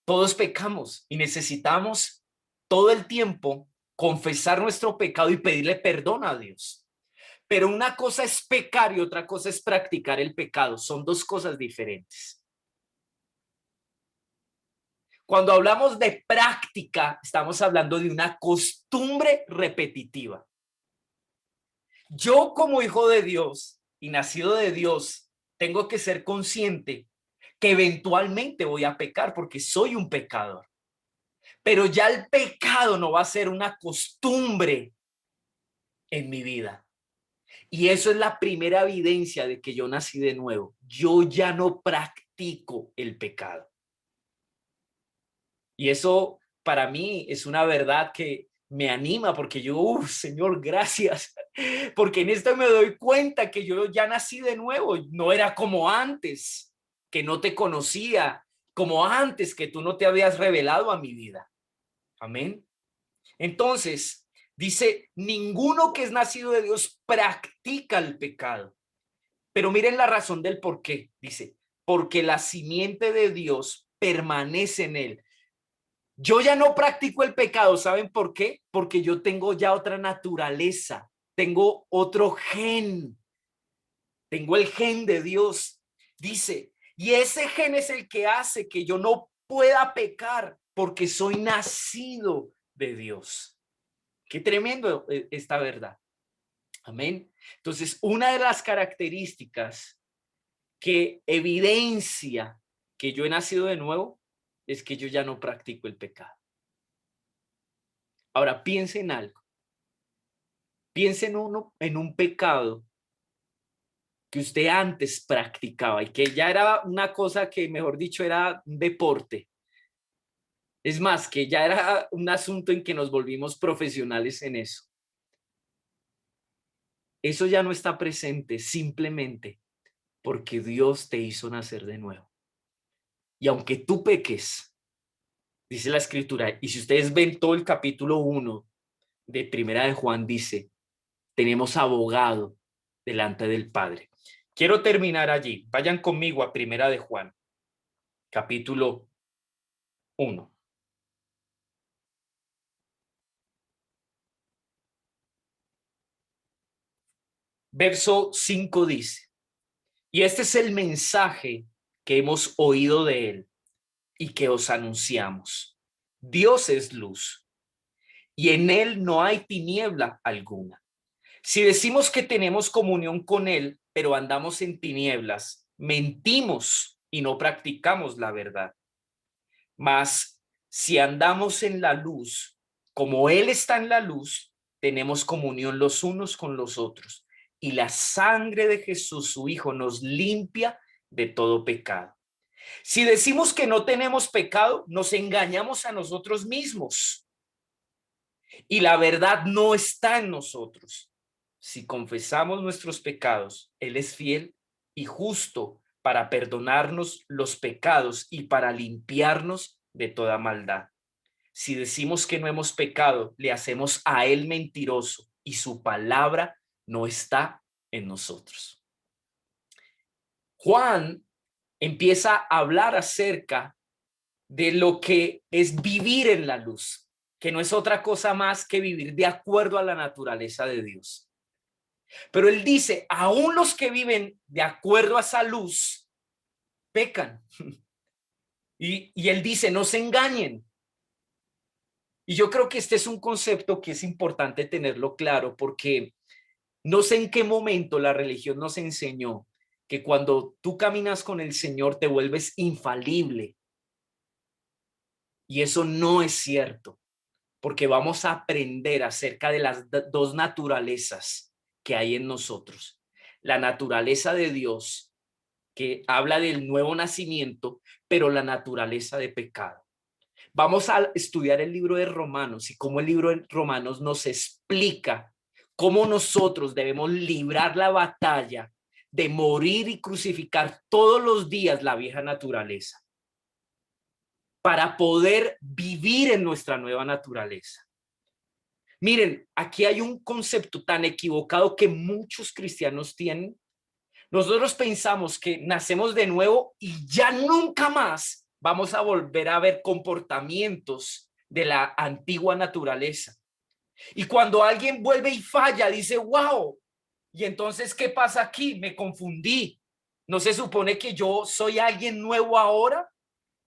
todos pecamos y necesitamos todo el tiempo confesar nuestro pecado y pedirle perdón a Dios. Pero una cosa es pecar y otra cosa es practicar el pecado. Son dos cosas diferentes. Cuando hablamos de práctica, estamos hablando de una costumbre repetitiva. Yo como hijo de Dios y nacido de Dios, tengo que ser consciente que eventualmente voy a pecar porque soy un pecador. Pero ya el pecado no va a ser una costumbre en mi vida. Y eso es la primera evidencia de que yo nací de nuevo. Yo ya no practico el pecado. Y eso para mí es una verdad que me anima porque yo, Señor, gracias. Porque en esto me doy cuenta que yo ya nací de nuevo. No era como antes, que no te conocía, como antes que tú no te habías revelado a mi vida. Amén. Entonces, dice, ninguno que es nacido de Dios practica el pecado. Pero miren la razón del por qué. Dice, porque la simiente de Dios permanece en él. Yo ya no practico el pecado. ¿Saben por qué? Porque yo tengo ya otra naturaleza. Tengo otro gen. Tengo el gen de Dios. Dice, y ese gen es el que hace que yo no pueda pecar porque soy nacido de Dios. Qué tremendo esta verdad. Amén. Entonces, una de las características que evidencia que yo he nacido de nuevo es que yo ya no practico el pecado. Ahora, piense en algo. Piense en un pecado que usted antes practicaba y que ya era una cosa que, mejor dicho, era un deporte. Es más, que ya era un asunto en que nos volvimos profesionales en eso. Eso ya no está presente simplemente porque Dios te hizo nacer de nuevo. Y aunque tú peques, dice la escritura, y si ustedes ven todo el capítulo 1 de Primera de Juan, dice, tenemos abogado delante del Padre. Quiero terminar allí. Vayan conmigo a Primera de Juan, capítulo 1. Verso 5 dice, y este es el mensaje que hemos oído de él y que os anunciamos. Dios es luz y en él no hay tiniebla alguna. Si decimos que tenemos comunión con él, pero andamos en tinieblas, mentimos y no practicamos la verdad. Mas si andamos en la luz, como él está en la luz, tenemos comunión los unos con los otros. Y la sangre de Jesús, su Hijo, nos limpia de todo pecado. Si decimos que no tenemos pecado, nos engañamos a nosotros mismos. Y la verdad no está en nosotros. Si confesamos nuestros pecados, Él es fiel y justo para perdonarnos los pecados y para limpiarnos de toda maldad. Si decimos que no hemos pecado, le hacemos a Él mentiroso y su palabra no está en nosotros. Juan empieza a hablar acerca de lo que es vivir en la luz, que no es otra cosa más que vivir de acuerdo a la naturaleza de Dios. Pero él dice, aún los que viven de acuerdo a esa luz, pecan. Y él dice, no se engañen. Y yo creo que este es un concepto que es importante tenerlo claro, porque no sé en qué momento la religión nos enseñó que cuando tú caminas con el Señor te vuelves infalible. Y eso no es cierto, porque vamos a aprender acerca de las dos naturalezas que hay en nosotros. La naturaleza de Dios, que habla del nuevo nacimiento, pero la naturaleza de pecado. Vamos a estudiar el libro de Romanos y cómo el libro de Romanos nos explica cómo nosotros debemos librar la batalla de morir y crucificar todos los días la vieja naturaleza para poder vivir en nuestra nueva naturaleza. Miren, aquí hay un concepto tan equivocado que muchos cristianos tienen. Nosotros pensamos que nacemos de nuevo y ya nunca más vamos a volver a ver comportamientos de la antigua naturaleza. Y cuando alguien vuelve y falla, dice, wow, y entonces, ¿qué pasa aquí? Me confundí. ¿No se supone que yo soy alguien nuevo ahora?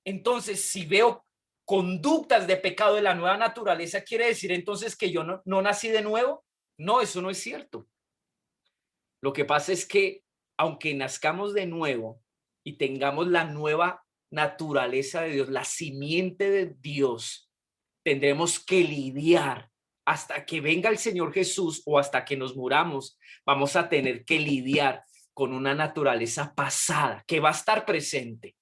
Entonces, si veo conductas de pecado de la nueva naturaleza, ¿quiere decir entonces que yo no nací de nuevo? No, eso no es cierto. Lo que pasa es que aunque nazcamos de nuevo y tengamos la nueva naturaleza de Dios, la simiente de Dios, tendremos que lidiar hasta que venga el Señor Jesús o hasta que nos muramos. Vamos a tener que lidiar con una naturaleza pasada que va a estar presente,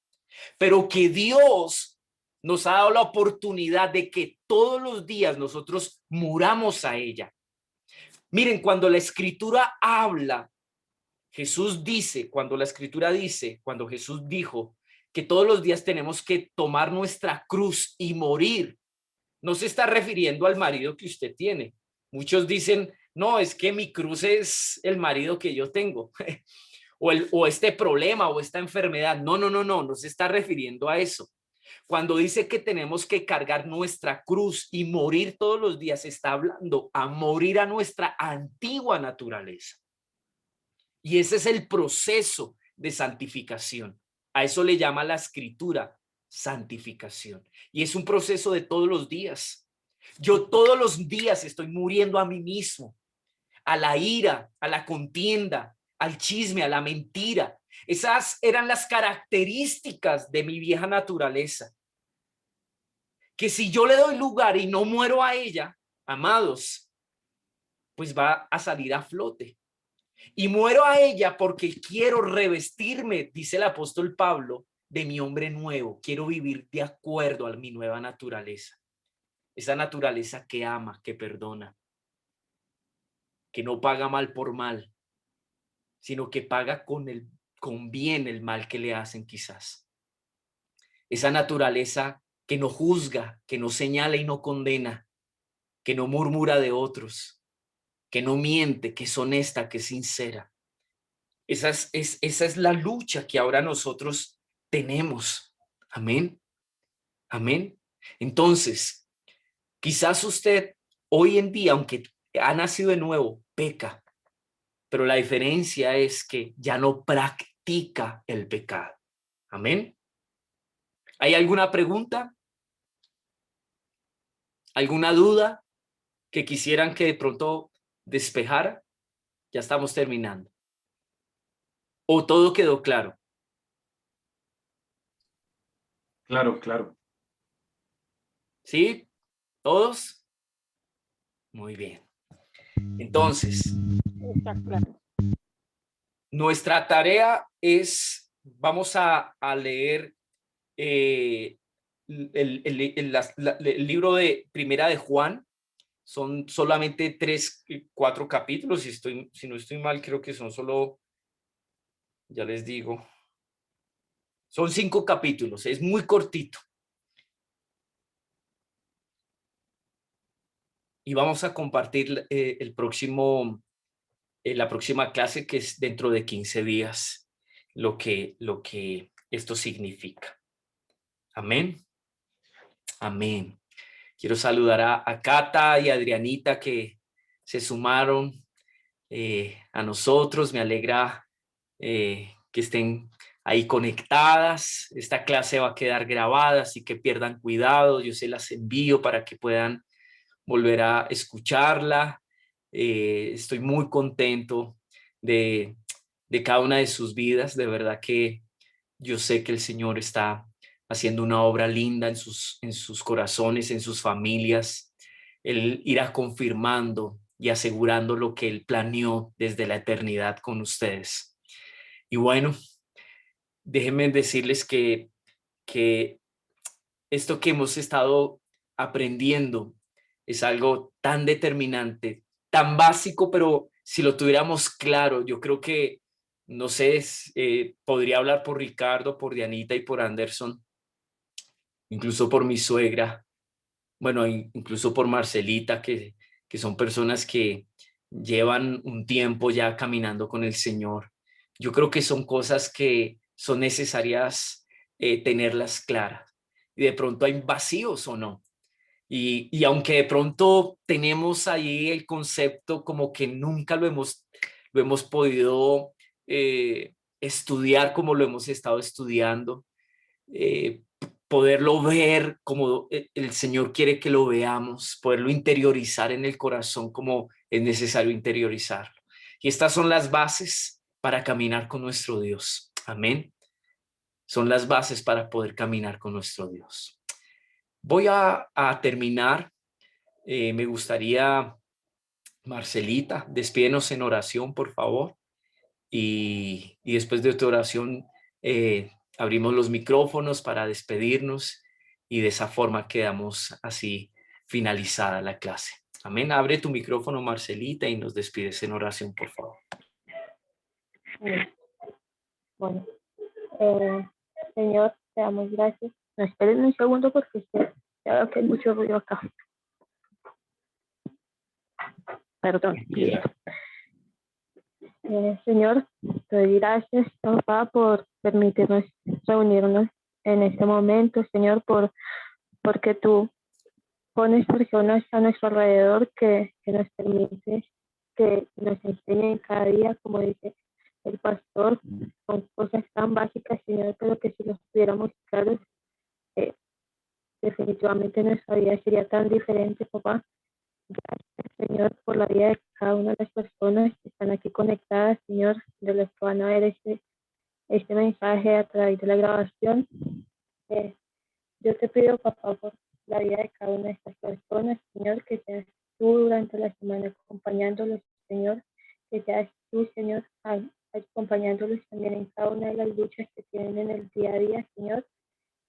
pero que Dios nos ha dado la oportunidad de que todos los días nosotros muramos a ella. Miren, cuando la Escritura habla, Jesús dice, cuando Jesús dijo que todos los días tenemos que tomar nuestra cruz y morir, no se está refiriendo al marido que usted tiene. Muchos dicen, no, es que mi cruz es el marido que yo tengo, o este problema o esta enfermedad. No se está refiriendo a eso. Cuando dice que tenemos que cargar nuestra cruz y morir todos los días, está hablando a morir a nuestra antigua naturaleza. Y ese es el proceso de santificación. A eso le llama la Escritura santificación. Y es un proceso de todos los días. Yo todos los días estoy muriendo a mí mismo, a la ira, a la contienda, al chisme, a la mentira. Esas eran las características de mi vieja naturaleza. Que si yo le doy lugar y no muero a ella, amados, pues va a salir a flote. Y muero a ella porque quiero revestirme, dice el apóstol Pablo, de mi hombre nuevo. Quiero vivir de acuerdo a mi nueva naturaleza. Esa naturaleza que ama, que perdona, que no paga mal por mal, sino que paga con bien el mal que le hacen quizás. Esa naturaleza que no juzga, que no señala y no condena, que no murmura de otros, que no miente, que es honesta, que es sincera. Esa es la lucha que ahora nosotros tenemos. Amén. Amén. Entonces, quizás usted hoy en día, aunque ha nacido de nuevo, peca, pero la diferencia es que ya no practica el pecado. Amén. ¿Hay alguna pregunta? ¿Alguna duda que quisieran que de pronto despejara? Ya estamos terminando. ¿O todo quedó claro? Claro. ¿Sí? ¿Todos? Muy bien. Entonces, Está claro. nuestra tarea es, vamos a leer el libro de Primera de Juan. Son solamente 4 capítulos. Si no estoy mal, creo que son solo, ya les digo, son 5 capítulos. Es muy cortito. Y vamos a compartir la próxima clase, que es dentro de 15 días, lo que esto significa. Amén. Amén. Quiero saludar a Cata y a Adrianita que se sumaron a nosotros. Me alegra que estén ahí conectadas. Esta clase va a quedar grabada, así que pierdan cuidado. Yo se las envío para que puedan volver a escucharla. Estoy muy contento de cada una de sus vidas. De verdad que yo sé que el Señor está haciendo una obra linda en sus corazones, en sus familias. Él irá confirmando y asegurando lo que Él planeó desde la eternidad con ustedes. Y bueno, déjenme decirles que esto que hemos estado aprendiendo es algo tan determinante, tan básico, pero si lo tuviéramos claro, yo creo que, no sé, podría hablar por Ricardo, por Dianita y por Anderson, incluso por mi suegra, bueno, incluso por Marcelita, que son personas que llevan un tiempo ya caminando con el Señor. yo creo que son cosas que son necesarias tenerlas claras. Y de pronto hay vacíos o no. Y aunque de pronto tenemos ahí el concepto como que nunca lo hemos podido estudiar como lo hemos estado estudiando, poderlo ver como el Señor quiere que lo veamos, poderlo interiorizar en el corazón como es necesario interiorizarlo. Y estas son las bases para caminar con nuestro Dios. Amén. Son las bases para poder caminar con nuestro Dios. Voy a terminar. Me gustaría, Marcelita, despídenos en oración, por favor. Y después de tu oración, abrimos los micrófonos para despedirnos y de esa forma quedamos así finalizada la clase. Amén. Abre tu micrófono, Marcelita, y nos despides en oración, por favor. Bueno, Señor, te damos gracias. No, esperen un segundo porque ya veo que hay mucho ruido acá. Perdón. Señor, te doy gracias, papá, por permitirnos reunirnos en este momento, Señor, porque tú pones personas a nuestro alrededor que nos permiten, que nos enseñen cada día, como dice el pastor, con cosas tan básicas, Señor, pero que si los tuviéramos claros, definitivamente nuestra vida sería tan diferente, papá. Gracias, Señor, por la vida de cada una de las personas que están aquí conectadas, Señor, de las que van a ver este mensaje a través de la grabación. Yo te pido, papá, por la vida de cada una de estas personas, Señor, que seas tú durante la semana acompañándolos, Señor, que seas tú, Señor, acompañándolos también en cada una de las luchas que tienen en el día a día, Señor.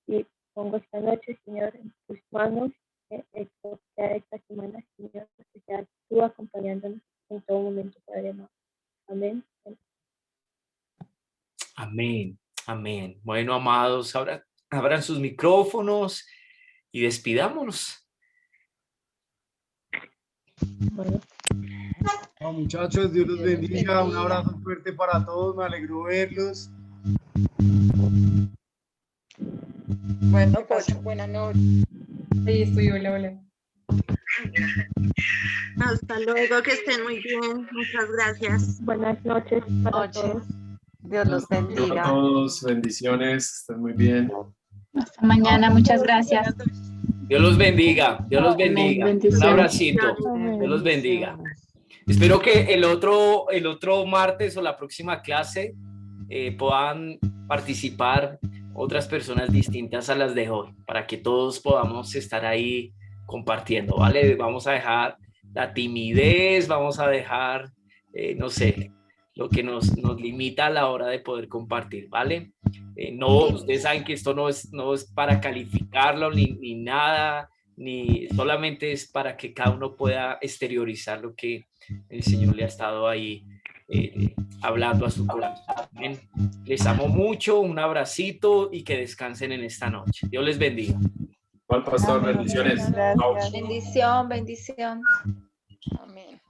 Y pongo esta noche, Señor, en tus manos, esto sea esta semana, Señor, que seas tú acompañándonos en todo momento, Padre amado. Amén. Amén. Amén. Bueno, amados, ahora abran sus micrófonos y despidámonos. Bueno. Oh, muchachos, Dios los bendiga. Un abrazo fuerte para todos. Me alegró verlos. Bueno, Pues, buenas noches. ahí estoy, hola, hola. Hasta luego, que estén muy bien. Muchas gracias. Buenas noches para todos. Dios los bendiga. A todos, bendiciones, estén muy bien. Hasta mañana, muchas gracias. Dios los bendiga. Dios los bendiga. Un bendiciones. abracito. Dios los bendiga. Espero que el otro martes o la próxima clase puedan participar otras personas distintas a las de hoy, para que todos podamos estar ahí compartiendo, ¿vale? Vamos a dejar la timidez, vamos a dejar, no sé, lo que nos limita a la hora de poder compartir, ¿vale? No, ustedes saben que esto no es para calificarlo ni nada, ni solamente es para que cada uno pueda exteriorizar lo que el Señor le ha estado ahí hablando a su corazón. Amén. Les amo mucho, un abracito y que descansen en esta noche. Dios les bendiga. Al pastor, bendiciones. Gracias. Bendición, bendición. Amén.